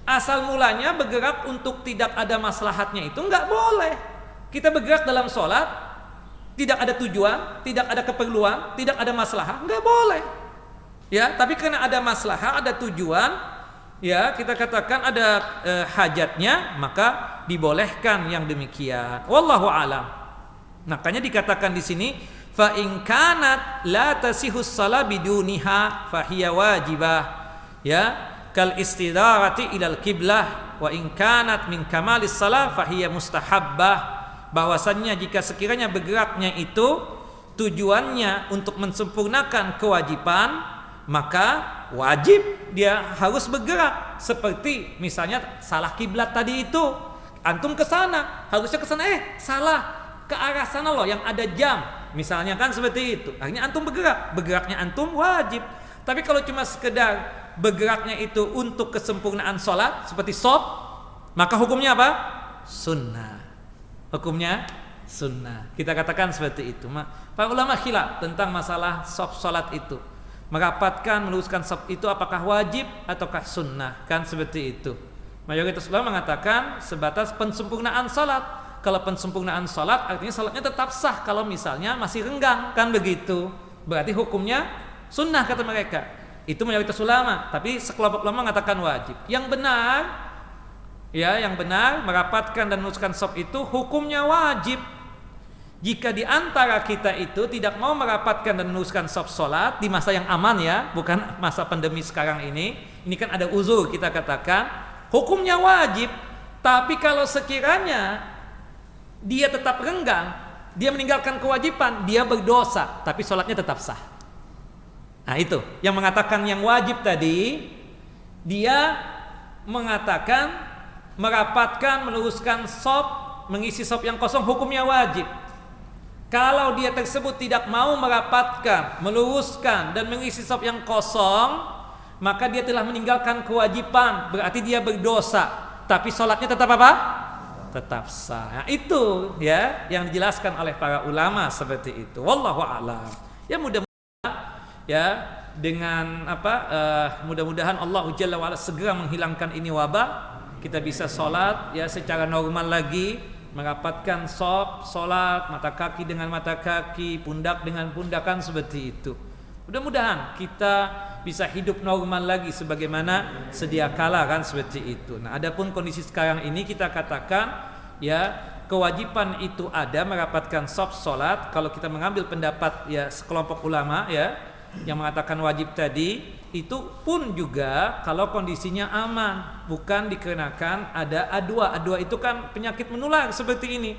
Asal mulanya bergerak untuk tidak ada maslahatnya itu enggak boleh. Kita bergerak dalam sholat, tidak ada tujuan, tidak ada keperluan, tidak ada maslahat, enggak boleh. Ya, tapi karena ada maslahat, ada tujuan, kita katakan ada hajatnya, maka dibolehkan yang demikian. Wallahu alam. Makanya dikatakan di sini, fa in kanat la tasihus shalah biduniha fa hiya wajibah. Kal istidarati ilal qiblah wa in kanat min kamalis shalah fa hiya mustahabbah. Bahwasannya jika sekiranya bergeraknya itu tujuannya untuk mensempurnakan kewajiban, maka wajib dia harus bergerak. Seperti misalnya salah kiblat tadi itu, antum ke sana, harusnya ke sana, salah, ke arah sana loh yang ada jam, misalnya kan seperti itu. Akhirnya antum bergeraknya antum wajib. Tapi kalau cuma sekedar bergeraknya itu untuk kesempurnaan sholat seperti shop, maka hukumnya apa? Sunnah. Hukumnya sunnah. Kita katakan seperti itu. Para ulama khilaf tentang masalah shop sholat itu. Merapatkan, meluruskan shop itu apakah wajib ataukah sunnah? Kan seperti itu. Mayoritas ulama mengatakan sebatas pensempurnaan sholat. Kalau pensempurnaan sholat artinya sholatnya tetap sah kalau misalnya masih renggang, kan begitu. Berarti hukumnya sunnah kata mereka. Itu mayoritas ulama. Tapi sekelompok ulama mengatakan wajib. Yang benar merapatkan dan meluruskan shop itu hukumnya wajib. Jika di antara kita itu tidak mau merapatkan dan meluruskan shop sholat di masa yang aman ya, bukan masa pandemi sekarang ini kan ada uzur kita katakan, hukumnya wajib. Tapi kalau sekiranya dia tetap renggang, dia meninggalkan kewajiban, dia berdosa, tapi sholatnya tetap sah. Nah itu, yang mengatakan yang wajib tadi, dia mengatakan merapatkan, meluruskan shop, mengisi shop yang kosong hukumnya wajib. Kalau dia tersebut tidak mau merapatkan, meluruskan dan mengisi shop yang kosong, maka dia telah meninggalkan kewajiban, berarti dia berdosa. Tapi sholatnya tetap apa? Tetap sah. Nah, itu ya yang dijelaskan oleh para ulama seperti itu. Wallahu a'lam. Ya mudah-mudahan ya dengan mudah-mudahan Allah Jalla wa Ala segera menghilangkan ini wabah. Kita bisa sholat ya secara normal lagi. Merapatkan shop, sholat, mata kaki dengan mata kaki, pundak dengan pundakan seperti itu. Mudah-mudahan kita bisa hidup normal lagi sebagaimana sedia kala kan seperti itu. Nah, adapun kondisi sekarang ini kita katakan ya kewajiban itu ada merapatkan shop sholat. Kalau kita mengambil pendapat ya sekelompok ulama ya yang mengatakan wajib tadi, itu pun juga kalau kondisinya aman, bukan dikarenakan ada adwa. Adwa itu kan penyakit menular seperti ini.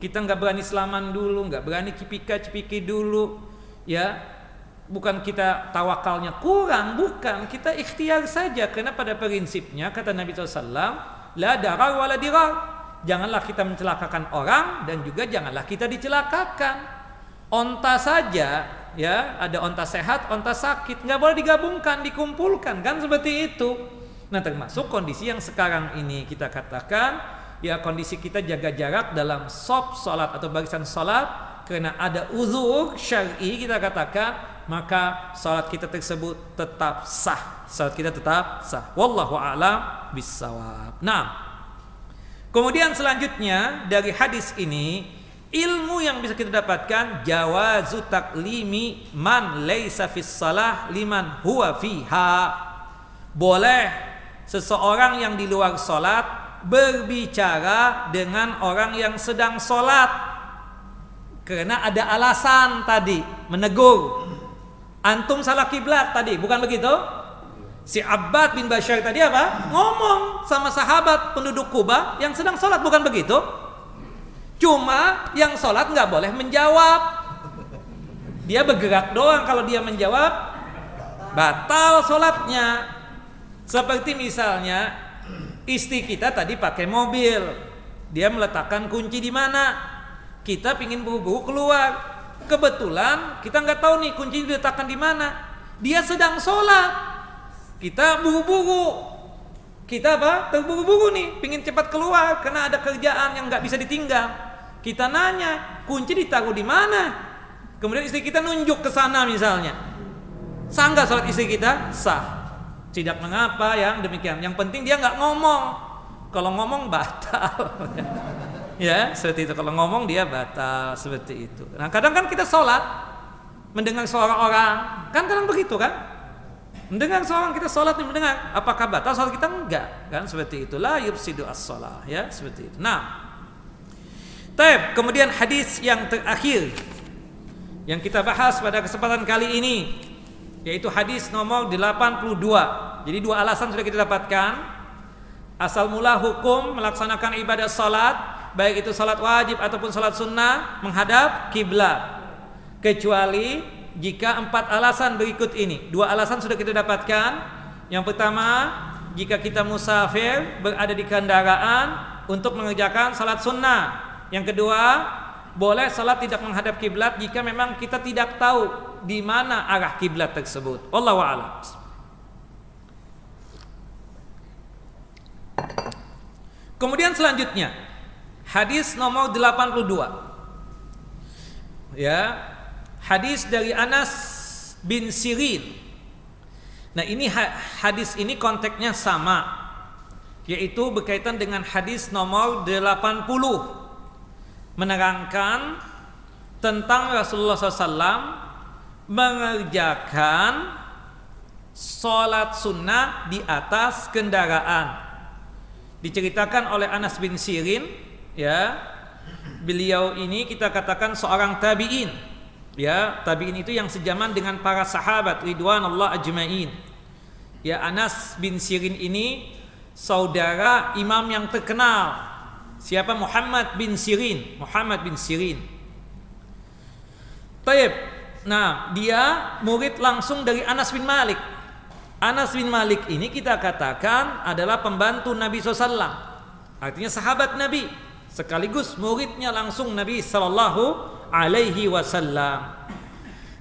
Kita nggak berani selaman dulu, nggak berani cipika-cipiki dulu, ya. Bukan kita tawakalnya kurang, bukan, kita ikhtiar saja. Karena pada prinsipnya kata Nabi SAW, la darar wala dirar. Janganlah kita mencelakakan orang dan juga janganlah kita dicelakakan. Onta saja ya, ada onta sehat, onta sakit, nggak boleh digabungkan, dikumpulkan kan seperti itu. Nah termasuk kondisi yang sekarang ini kita katakan ya kondisi kita jaga jarak dalam shop sholat atau barisan sholat karena ada uzur syar'i kita katakan, maka sholat kita tersebut tetap sah, sholat kita tetap sah. Wallahu a'lam bissawab. Nah kemudian selanjutnya dari hadis ini ilmu yang bisa kita dapatkan jawazu taklimi man laisa fis salah liman huwa fiha. Boleh seseorang yang di luar salat berbicara dengan orang yang sedang salat karena ada alasan tadi menegur. Antum salah kiblat tadi, bukan begitu? Si Abbad bin Bashar tadi apa? Ngomong sama sahabat penduduk Kuba yang sedang salat, bukan begitu? Cuma yang sholat nggak boleh menjawab. Dia bergerak doang. Kalau dia menjawab batal sholatnya. Seperti misalnya istri kita tadi pakai mobil, dia meletakkan kunci di mana. Kita pingin buru-buru keluar. Kebetulan kita nggak tahu nih kunci diletakkan di mana. Dia sedang sholat. Kita buru-buru. Kita terburu-buru nih, pingin cepat keluar karena ada kerjaan yang nggak bisa ditinggal. Kita nanya, kunci ditaruh di mana? Kemudian istri kita nunjuk ke sana misalnya. Sah nggak sholat istri kita? Sah. Tidak mengapa yang demikian. Yang penting dia nggak ngomong. Kalau ngomong batal. Ya, seperti itu. Kalau ngomong dia batal seperti itu. Nah, kadang kan kita sholat mendengar suara orang, kan kadang begitu kan? Mendengar seorang kita sholat mendengar, apakah batal sholat kita? Enggak, kan seperti itu. La yufsidu as-shalah, ya seperti itu. Nah, taib, kemudian hadis yang terakhir yang kita bahas pada kesempatan kali ini yaitu hadis nomor 82. Jadi dua alasan sudah kita dapatkan. Asal mula hukum melaksanakan ibadah salat, baik itu salat wajib ataupun salat sunnah menghadap kiblat. kecuali jika 4 alasan berikut ini. 2 alasan sudah kita dapatkan. Yang pertama, jika kita musafir berada di kendaraan untuk mengerjakan salat sunnah. Yang kedua, boleh salat tidak menghadap kiblat jika memang kita tidak tahu di mana arah kiblat tersebut. Wallahu a'lam. Kemudian selanjutnya hadis nomor 82. Ya, hadis dari Anas bin Sirin. Nah, ini hadis ini konteksnya sama, yaitu berkaitan dengan hadis nomor 80, menerangkan tentang Rasulullah SAW mengerjakan sholat sunnah di atas kendaraan. Diceritakan oleh Anas bin Sirin, ya, beliau ini kita katakan seorang tabi'in, ya, tabi'in itu yang sejaman dengan para sahabat ridwanullah ajmain. Ya, Anas bin Sirin ini saudara imam yang terkenal. Siapa? Muhammad bin Sirin. Muhammad bin Sirin. Taib. Nah, dia murid langsung dari Anas bin Malik. Anas bin Malik ini kita katakan adalah pembantu Nabi SAW, artinya sahabat Nabi, sekaligus muridnya langsung Nabi Sallallahu Alaihi Wasallam.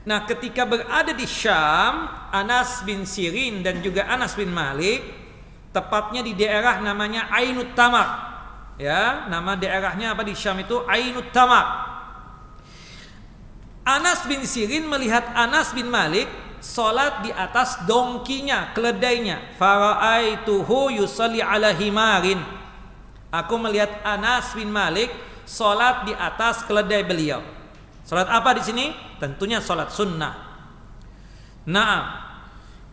Nah, ketika berada di Syam, Anas bin Sirin dan juga Anas bin Malik, tepatnya di daerah namanya Ainut Tamar. Ya, nama daerahnya apa di Syam itu? Ainut Tamar. Anas bin Sirin melihat Anas bin Malik salat di atas dongkinya, keledainya. Fara'aituhu yusalli ala himarin. Aku melihat Anas bin Malik salat di atas keledai beliau. Salat apa di sini? Tentunya salat sunnah. Nah,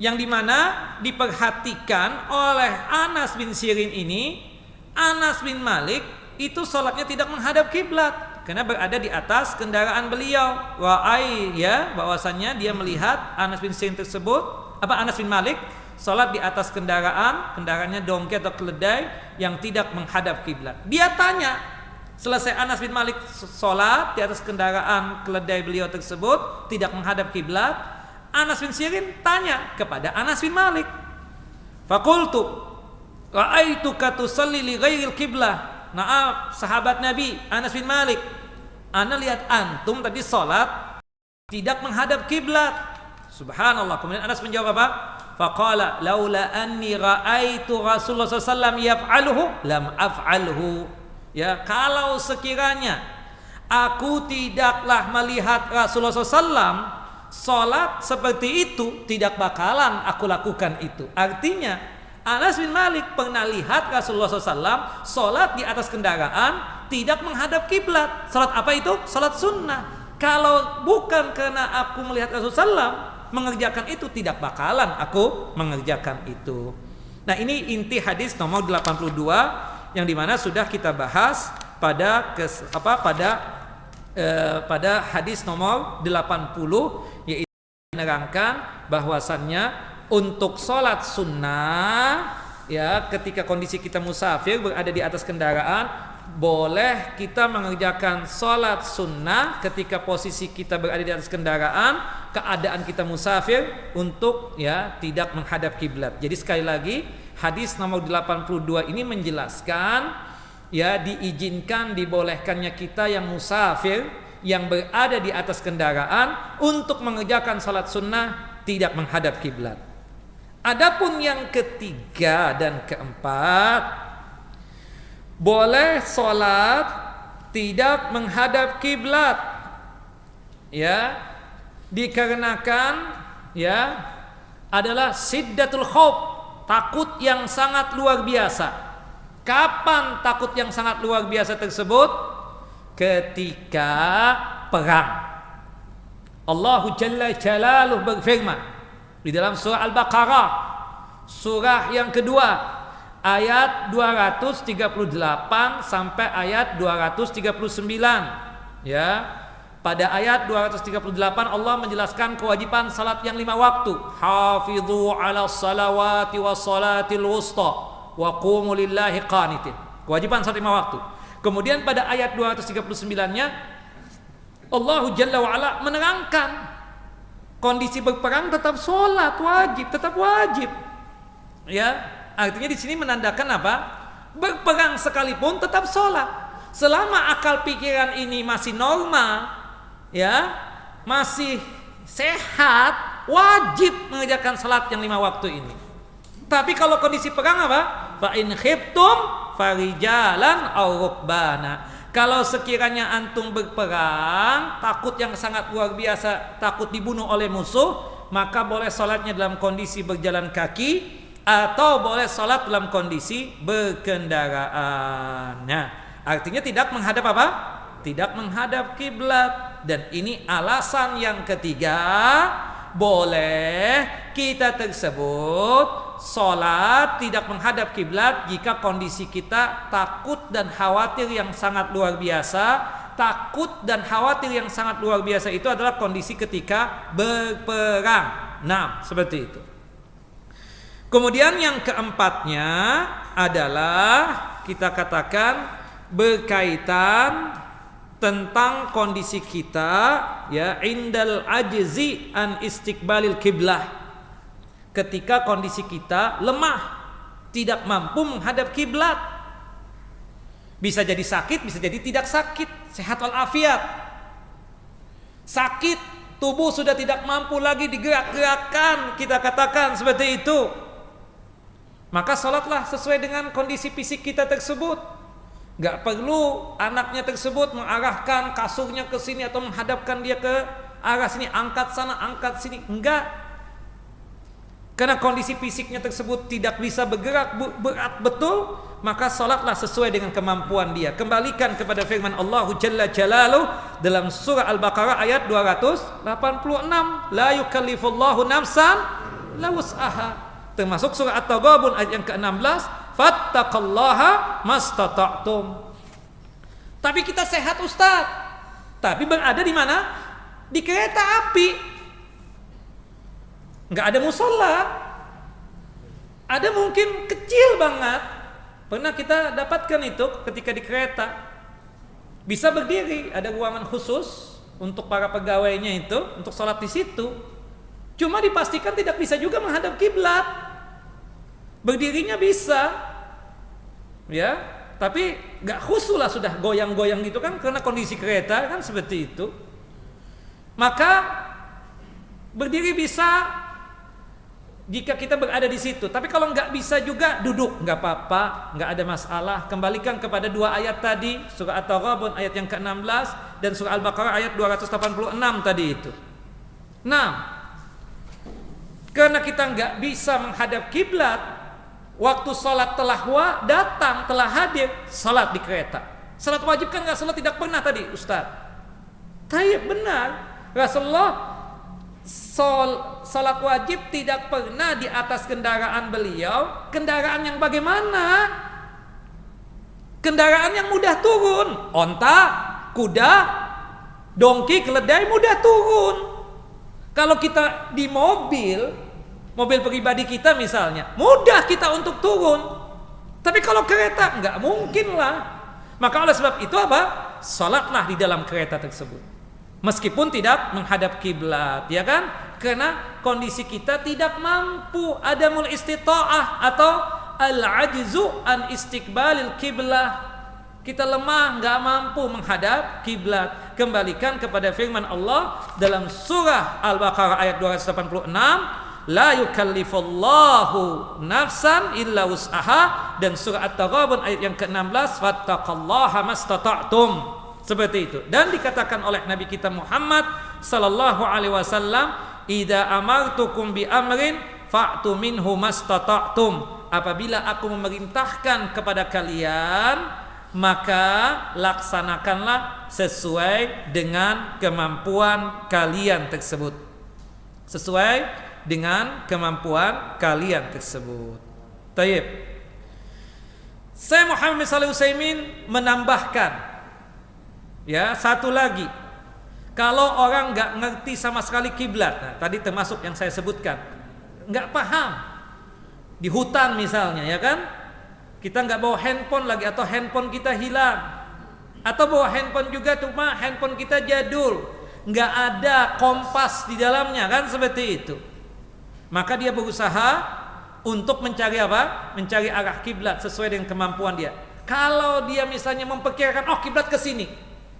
yang dimana diperhatikan oleh Anas bin Sirin ini, Anas bin Malik itu salatnya tidak menghadap kiblat karena berada di atas kendaraan beliau. Wa'ai, ya, bahwasannya dia melihat Anas bin Sirin tersebut, Anas bin Malik salat di atas kendaraannya dongki atau keledai yang tidak menghadap kiblat. Dia tanya, selesai Anas bin Malik salat di atas kendaraan keledai beliau tersebut tidak menghadap kiblat, Anas bin Sirin tanya kepada Anas bin Malik, faqultu ra'aituka tusalli li ghairil kiblah. Nah, sahabat Nabi Anas bin Malik, ana lihat antum tadi salat tidak menghadap kiblat. Subhanallah. Kemudian Anas menjawab apa? Faqala laula anni ra'aitu Rasulullah sallallahu alaihi wasallam yaf'aluhu lam af'alhu. Ya, kalau sekiranya aku tidaklah melihat Rasulullah SAW salat seperti itu, tidak bakalan aku lakukan itu. Artinya Anas bin Malik pernah lihat Rasulullah SAW salat di atas kendaraan tidak menghadap kiblat. Salat apa itu? Salat sunnah. Kalau bukan karena aku melihat Rasulullah SAW mengerjakan itu, tidak bakalan aku mengerjakan itu. Nah, ini inti hadis nomor 82 yang dimana sudah kita bahas pada pada hadis nomor 80, yaitu menerangkan bahwasannya untuk sholat sunnah, ya, ketika kondisi kita musafir berada di atas kendaraan, boleh kita mengerjakan sholat sunnah ketika posisi kita berada di atas kendaraan, keadaan kita musafir, untuk, ya, tidak menghadap kiblat. Jadi sekali lagi hadis nomor 82 ini menjelaskan, ya, diizinkan, dibolehkannya kita yang musafir yang berada di atas kendaraan untuk mengerjakan salat sunnah tidak menghadap kiblat. Adapun yang ketiga dan keempat, boleh salat tidak menghadap kiblat, ya, dikarenakan, ya, adalah siddatul khauf, takut yang sangat luar biasa. Kapan takut yang sangat luar biasa tersebut? Ketika perang. Allahu Jalla Jalaluhu berfirman di dalam surah Al-Baqarah, surah yang kedua, ayat 238 sampai ayat 239. Ya, pada ayat 238 Allah menjelaskan kewajiban salat yang 5 waktu. Hafidhu 'ala salawati was salatil wusta wa qumu lillahi qanitin. Kewajiban salat 5 waktu. Kemudian pada ayat 239-nya Allah Jalla wa'ala menerangkan kondisi berperang tetap sholat wajib, tetap wajib. Ya, artinya di sini menandakan apa? Berperang sekalipun tetap sholat. Selama akal pikiran ini masih normal, ya, masih sehat, wajib mengerjakan sholat yang 5 waktu ini. Tapi kalau kondisi perang apa? Fa in khiftum farijalan aw rukbana. Kalau sekiranya antum berperang, takut yang sangat luar biasa, takut dibunuh oleh musuh, maka boleh sholatnya dalam kondisi berjalan kaki atau boleh sholat dalam kondisi berkendaraan. Nah, artinya tidak menghadap apa? Tidak menghadap kiblat. Dan ini alasan yang ketiga, boleh kita tersebut sholat tidak menghadap kiblat jika kondisi kita takut dan khawatir yang sangat luar biasa. Takut dan khawatir yang sangat luar biasa itu adalah kondisi ketika berperang. Nah, seperti itu. Kemudian yang keempatnya adalah kita katakan berkaitan tentang kondisi kita, ya, indal ajzi an istiqbalil kiblah. Ketika kondisi kita lemah, tidak mampu menghadap kiblat. Bisa jadi sakit, bisa jadi tidak sakit, sehat walafiat. Sakit, tubuh sudah tidak mampu lagi digerak-gerakkan, kita katakan seperti itu. Maka sholatlah sesuai dengan kondisi fisik kita tersebut. Gak perlu anaknya tersebut mengarahkan kasurnya ke sini atau menghadapkan dia ke arah sini, angkat sana, angkat sini. Enggak. Karena kondisi fisiknya tersebut tidak bisa bergerak berat betul, maka sholatlah sesuai dengan kemampuan dia. Kembalikan kepada firman Allah Jalla Jalaluh dalam surah Al-Baqarah ayat 286. La yukallifullahu nafsan illa wus'aha. Termasuk surah At-Taghabun ayat yang ke-16. Fattaqallaha mastata'tum. Tapi kita sehat Ustaz. Tapi berada di mana? Di kereta api. Enggak ada musola. Ada mungkin kecil banget. Pernah kita dapatkan itu ketika di kereta. Bisa berdiri, ada ruangan khusus untuk para pegawainya itu untuk sholat di situ. Cuma dipastikan tidak bisa juga menghadap kiblat. Berdirinya bisa, ya, tapi nggak khusus lah, sudah goyang-goyang gitu kan, karena kondisi kereta kan seperti itu. Maka berdiri bisa jika kita berada di situ. Tapi kalau nggak bisa juga duduk, nggak apa-apa, nggak ada masalah. Kembalikan kepada 2 ayat tadi, surah At-Taghabun ayat yang ke-16 dan surah Al-Baqarah ayat 286 tadi itu. Nah, karena kita nggak bisa menghadap kiblat, waktu sholat telah datang, telah hadir, sholat di kereta. Sholat wajib kan Rasulullah tidak pernah tadi Ustaz. Tayyib, benar. Rasulullah sholat wajib tidak pernah di atas kendaraan beliau. Kendaraan yang bagaimana? Kendaraan yang mudah turun. Onta, kuda, dongki, keledai mudah turun. Kalau kita di mobil pribadi kita misalnya, mudah kita untuk turun. Tapi kalau kereta nggak mungkin lah. Maka oleh sebab itu apa? Salatlah di dalam kereta tersebut. Meskipun tidak menghadap kiblat, ya kan? Karena kondisi kita tidak mampu, adamul istita'ah atau al-ajzu an istiqbalil kiblah. Kita lemah, nggak mampu menghadap kiblat. Kembalikan kepada firman Allah dalam surah Al-Baqarah ayat 286. La yukallifullahu nafsan illa wus'aha, dan surah At-Taghabun ayat yang ke-16 fattaqallaha mastata'tum. Seperti itu. Dan dikatakan oleh Nabi kita Muhammad sallallahu alaihi wasallam, idza amartukum bi amrin fa'tu minhu mastata'tum. Apabila aku memerintahkan kepada kalian, maka laksanakanlah sesuai dengan kemampuan kalian tersebut. Sesuai dengan kemampuan kalian tersebut. Tayyib. Saya Muhammad Shalih Utsaimin menambahkan, ya, satu lagi. Kalau orang nggak ngerti sama sekali kiblat, nah, tadi termasuk yang saya sebutkan, nggak paham di hutan misalnya, ya kan? Kita nggak bawa handphone lagi atau handphone kita hilang, Atau bawa handphone juga, cuma handphone kita jadul, nggak ada kompas di dalamnya, kan seperti itu. Maka dia berusaha untuk mencari apa? Mencari arah kiblat sesuai dengan kemampuan dia. Kalau dia misalnya memperkirakan, oh kiblat ke sini,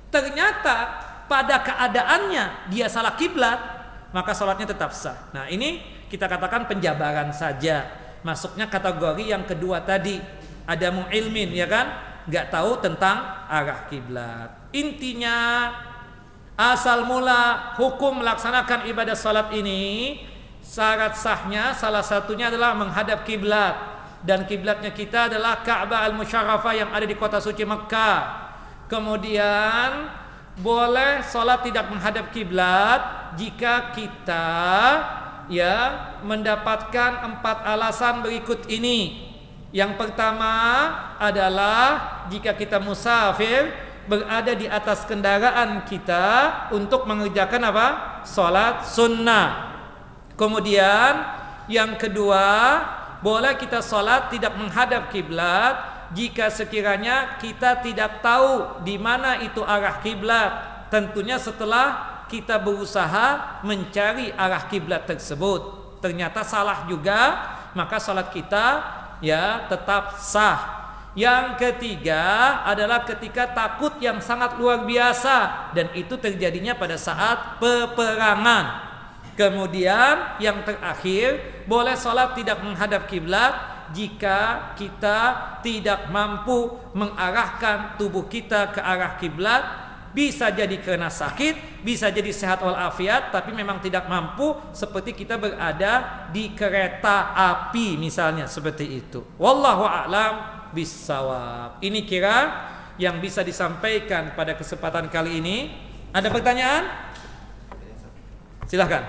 ternyata pada keadaannya dia salah kiblat, maka sholatnya tetap sah. Nah ini kita katakan penjabaran saja, masuknya kategori yang kedua tadi, ada mu'ilmin, ya kan, nggak tahu tentang arah kiblat. Intinya asal mula hukum melaksanakan ibadah salat ini, syarat sahnya salah satunya adalah menghadap kiblat, dan kiblatnya kita adalah Ka'bah al-Musyarrafah yang ada di kota suci Mekkah. Kemudian boleh salat tidak menghadap kiblat jika kita mendapatkan 4 alasan berikut ini. Yang pertama adalah jika kita musafir, berada di atas kendaraan kita untuk mengerjakan apa? Salat sunnah. Kemudian yang kedua, boleh kita salat tidak menghadap kiblat jika sekiranya kita tidak tahu di mana itu arah kiblat. Tentunya setelah kita berusaha mencari arah kiblat tersebut, ternyata salah juga, maka salat kita tetap sah. Yang ketiga adalah ketika takut yang sangat luar biasa, dan itu terjadinya pada saat peperangan. Kemudian yang terakhir, boleh salat tidak menghadap kiblat jika kita tidak mampu mengarahkan tubuh kita ke arah kiblat. Bisa jadi karena sakit, bisa jadi sehat walafiat, tapi memang tidak mampu, seperti kita berada di kereta api misalnya, seperti itu. Wallahu a'lam bissawab. Ini kira yang bisa disampaikan pada kesempatan kali ini. Ada pertanyaan? Silahkan.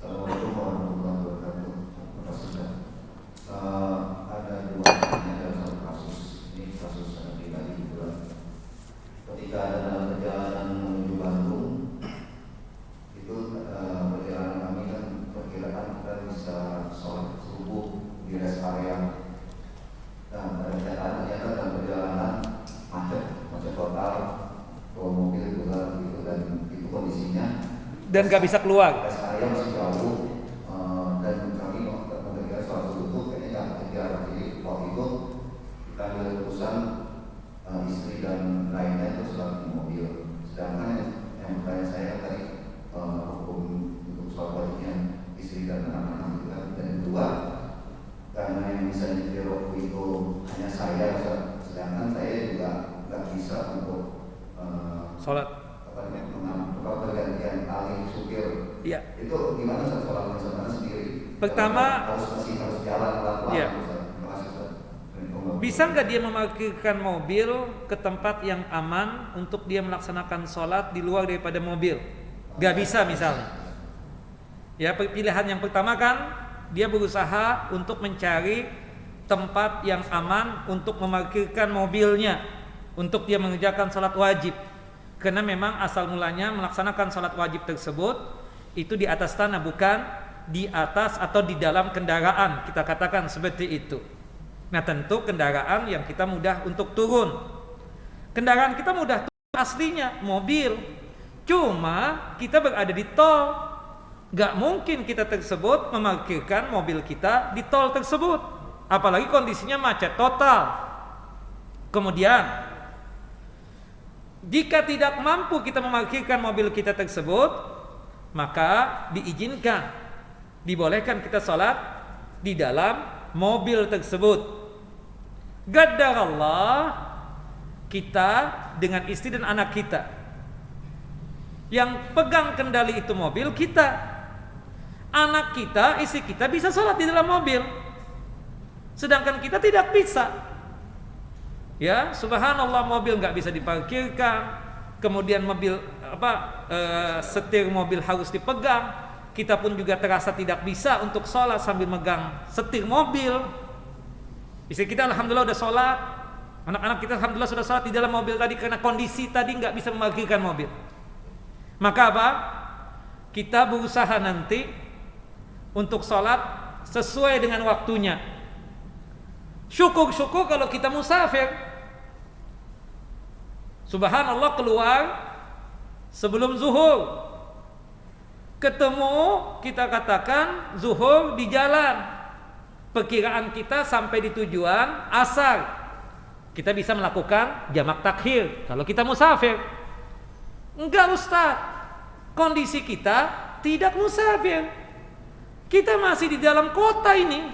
Assalamualaikum warahmatullahi wabarakatuh. Ada dua pertanyaan dalam satu kasus. Ini kasus saya pribadi kebetulan. Ketika ada dalam perjalanan menuju Bandung, itu perjalanan kami kan perkiraan kita bisa sholat subuh di rest area. Dan ternyata dalam perjalanan macet total, bawa mobil juga gitu, dan itu kondisinya. Dan nggak bisa keluar. Rest area masih jauh, dan kami mengerjakan sholat subuh itu kayaknya nggak kejar. Jadi waktu itu kita ambil keputusan, istri dan lainnya itu sholat di mobil. Sedangkan yang bertanya saya tadi hukum untuk sholat wajibnya istri dan anak-anak itu kan. Dan kedua, karena yang bisa nyetir waktu itu hanya saya, sedangkan saya juga nggak bisa untuk sholat pergantian alih supir. Iya. Itu gimana saat sholat bersama sendiri? Pertama, harus jalan pelan-pelan. Iya. Bisa nggak dia memarkirkan mobil ke tempat yang aman untuk dia melaksanakan sholat di luar daripada mobil? Nggak bisa misalnya. Ya, pilihan yang pertama kan dia berusaha untuk mencari tempat yang aman untuk memarkirkan mobilnya untuk dia mengerjakan sholat wajib. Karena memang asal mulanya melaksanakan sholat wajib tersebut itu di atas tanah, bukan di atas atau di dalam kendaraan, kita katakan seperti itu. Nah tentu kendaraan yang kita mudah untuk turun, kendaraan kita mudah turun aslinya mobil, cuma kita berada di tol, gak mungkin kita tersebut memarkirkan mobil kita di tol tersebut, apalagi kondisinya macet total. Kemudian jika tidak mampu kita memarkirkan mobil kita tersebut, maka diizinkan, dibolehkan kita sholat di dalam mobil tersebut. Qaddar Allah, kita dengan istri dan anak kita, yang pegang kendali itu mobil kita, anak kita, istri kita bisa sholat di dalam mobil, sedangkan kita tidak bisa. Ya, subhanallah, mobil nggak bisa diparkirkan, kemudian mobil setir mobil harus dipegang, kita pun juga terasa tidak bisa untuk sholat sambil megang setir mobil. Istri kita alhamdulillah udah sholat, anak-anak kita alhamdulillah sudah sholat di dalam mobil tadi, karena kondisi tadi nggak bisa memarkirkan mobil. Maka apa? Kita berusaha nanti untuk sholat sesuai dengan waktunya. Syukur-syukur kalau kita musafir. Subhanallah, keluar sebelum zuhur. Ketemu, kita katakan zuhur di jalan. Perkiraan kita sampai di tujuan asar. Kita bisa melakukan jamak takhir kalau kita musafir. Enggak Ustaz, kondisi kita tidak musafir. Kita masih di dalam kota ini.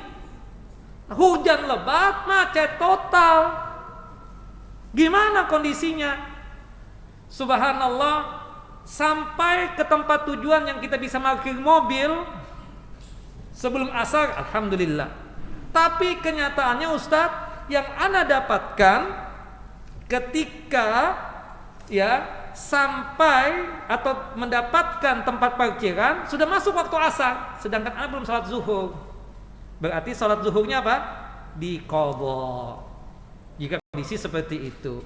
Hujan lebat, macet total. Gimana kondisinya? Subhanallah, sampai ke tempat tujuan yang kita bisa parkir mobil sebelum asar, alhamdulillah. Tapi kenyataannya Ustadz, yang ana dapatkan ketika sampai atau mendapatkan tempat parkiran sudah masuk waktu asar, sedangkan ana belum salat zuhur. Berarti salat zuhurnya apa? Diqadha. Jika kondisi seperti itu.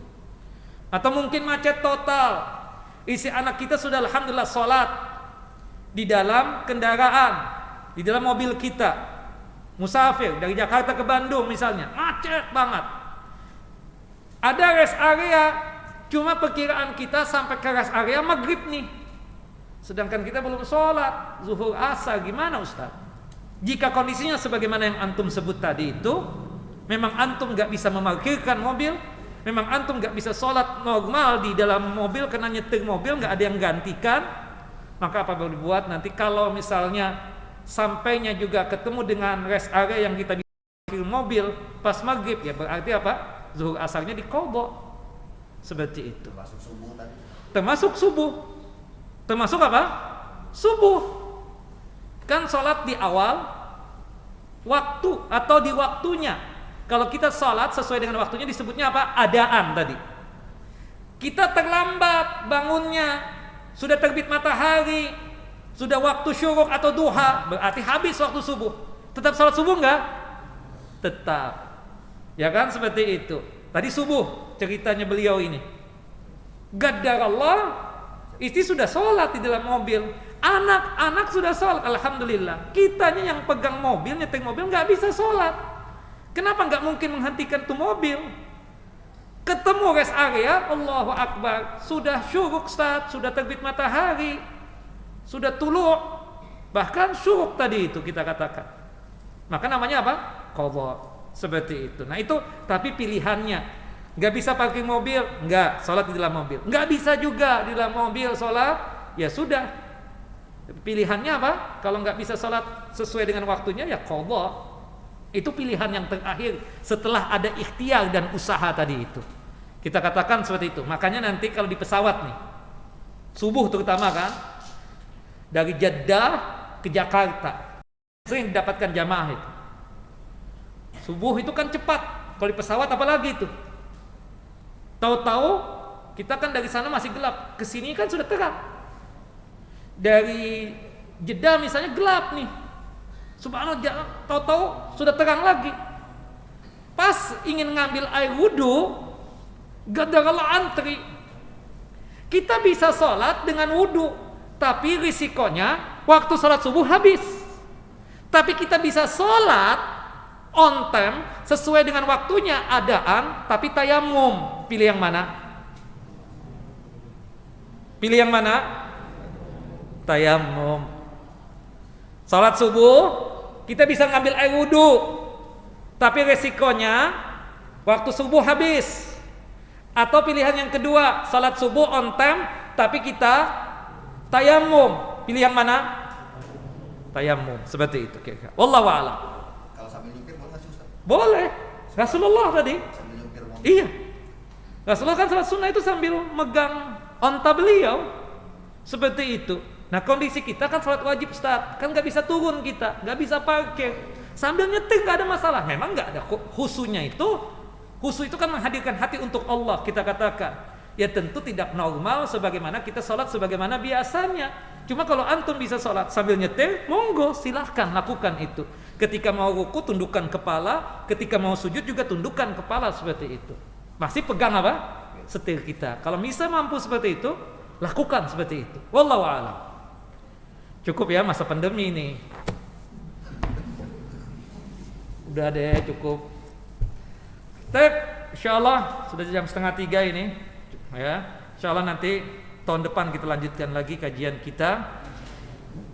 Atau mungkin macet total. Isi anak kita sudah alhamdulillah sholat di dalam kendaraan, di dalam mobil kita, musafir dari Jakarta ke Bandung misalnya, macet banget. Ada rest area, cuma perkiraan kita sampai ke rest area maghrib nih, sedangkan kita belum sholat zuhur asar. Gimana Ustaz? Jika kondisinya sebagaimana yang antum sebut tadi itu, memang antum gak bisa memarkirkan mobil, memang antum gak bisa sholat normal di dalam mobil karena nyetir mobil gak ada yang gantikan, maka apa boleh dibuat? Nanti kalau misalnya sampainya juga ketemu dengan rest area yang kita bisa parkir mobil pas maghrib, ya berarti apa? Zuhur asarnya diqadha. Seperti itu. Termasuk subuh tadi. Termasuk subuh. Termasuk apa? Subuh. Kan sholat di awal waktu atau di waktunya. Kalau kita sholat sesuai dengan waktunya disebutnya apa? Adaan tadi. Kita terlambat bangunnya, sudah terbit matahari, sudah waktu syuruk atau duha, berarti habis waktu subuh. Tetap sholat subuh enggak? Tetap. Ya kan seperti itu. Tadi subuh ceritanya beliau ini. Gaddarallah, istri sudah sholat di dalam mobil, anak-anak sudah sholat, alhamdulillah. Kitanya yang pegang mobil, nyetir mobil nggak bisa sholat. Kenapa nggak mungkin menghentikan tuh mobil? Ketemu rest area, Allahu Akbar, sudah syuruk Ustaz, sudah terbit matahari, sudah tulu', bahkan syuruk tadi itu kita katakan. Maka namanya apa? Qadha. Seperti itu. Nah itu, tapi pilihannya. Nggak bisa parkir mobil, nggak, sholat di dalam mobil. Nggak bisa juga di dalam mobil sholat, ya sudah. Pilihannya apa? Kalau nggak bisa sholat sesuai dengan waktunya, ya qadha. Itu pilihan yang terakhir setelah ada ikhtiar dan usaha tadi itu. Kita katakan seperti itu. Makanya nanti kalau di pesawat nih, subuh terutama kan, dari Jeddah ke Jakarta, sering didapatkan jamaah itu. Subuh itu kan cepat. Kalau di pesawat apalagi itu. Tahu-tahu kita kan dari sana masih gelap, ke sini kan sudah terang. Dari Jeddah misalnya gelap nih. Subhanallah, tahu-tahu sudah terang lagi. Pas ingin ngambil air wudu, gaddarallah antri. Kita bisa sholat dengan wudu, tapi risikonya waktu sholat subuh habis. Tapi kita bisa sholat on time sesuai dengan waktunya adaan, tapi tayamum. Pilih yang mana? Pilih yang mana? Tayamum. Salat subuh kita bisa ngambil air wudu, tapi resikonya waktu subuh habis. Atau pilihan yang kedua, salat subuh on time tapi kita tayamum. Pilih yang mana? Tayamum. Seperti itu kira-kira. Wallahu a'lam. Kalau sambil nyupir boleh nggak sih Ustaz? Boleh. Rasulullah tadi. Sambil nyupir mobil. Iya. Rasulullah kan salat sunnah itu sambil megang onta beliau. Seperti itu. Nah kondisi kita kan salat wajib Ustaz, kan nggak bisa turun kita, nggak bisa parkir, sambil nyetir nggak ada masalah. Memang nggak ada khusunya itu, khusu itu kan menghadirkan hati untuk Allah kita katakan. Ya tentu tidak normal sebagaimana kita salat sebagaimana biasanya. Cuma kalau antum bisa salat sambil nyetir, monggo silahkan lakukan itu. Ketika mau ruku tundukkan kepala, ketika mau sujud juga tundukkan kepala seperti itu. Masih pegang apa? Setir kita. Kalau bisa mampu seperti itu, lakukan seperti itu. Wallahu a'lam. Cukup ya masa pandemi ini. Udah deh cukup. Insya Allah sudah jam 2:30 ini. ya. Insyaallah nanti tahun depan kita lanjutkan lagi kajian kita.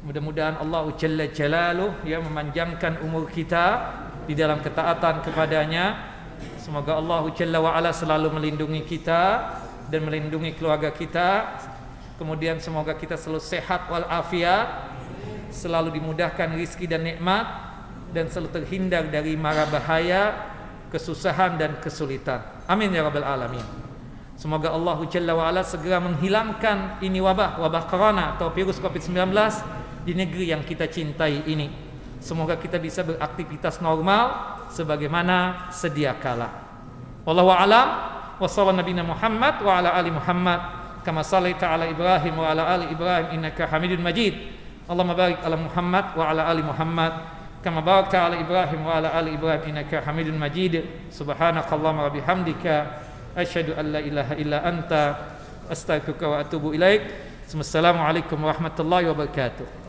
Mudah-mudahan Allah Jalla Jalaluh ya memanjangkan umur kita di dalam ketaatan kepadanya. Semoga Allah Jalla wa Ala selalu melindungi kita dan melindungi keluarga kita. Kemudian semoga kita selalu sehat walafiat, selalu dimudahkan rizki dan nikmat, dan selalu terhindar dari mara bahaya, kesusahan dan kesulitan. Amin ya rabbal alamin. Semoga Allah Jalla wa Ala segera menghilangkan ini wabah corona atau virus COVID-19 di negeri yang kita cintai ini. Semoga kita bisa beraktivitas normal sebagaimana sedia kala. Wallahu a'lam. Wa sallallahu nabiyana Muhammad wa ala ali Muhammad kama sallaita ala Ibrahim wa ala ali Ibrahim innaka Hamidun Majid. Allahumma barik ala Muhammad wa ala ali Muhammad kama barakta ala Ibrahim wa ala ali Ibrahim innaka Hamidun Majid. Subhanakallahumma wa bihamdika asyhadu an la ilaha illa anta astaghfiruka wa atubu ilaik. Assalamualaikum warahmatullahi wabarakatuh.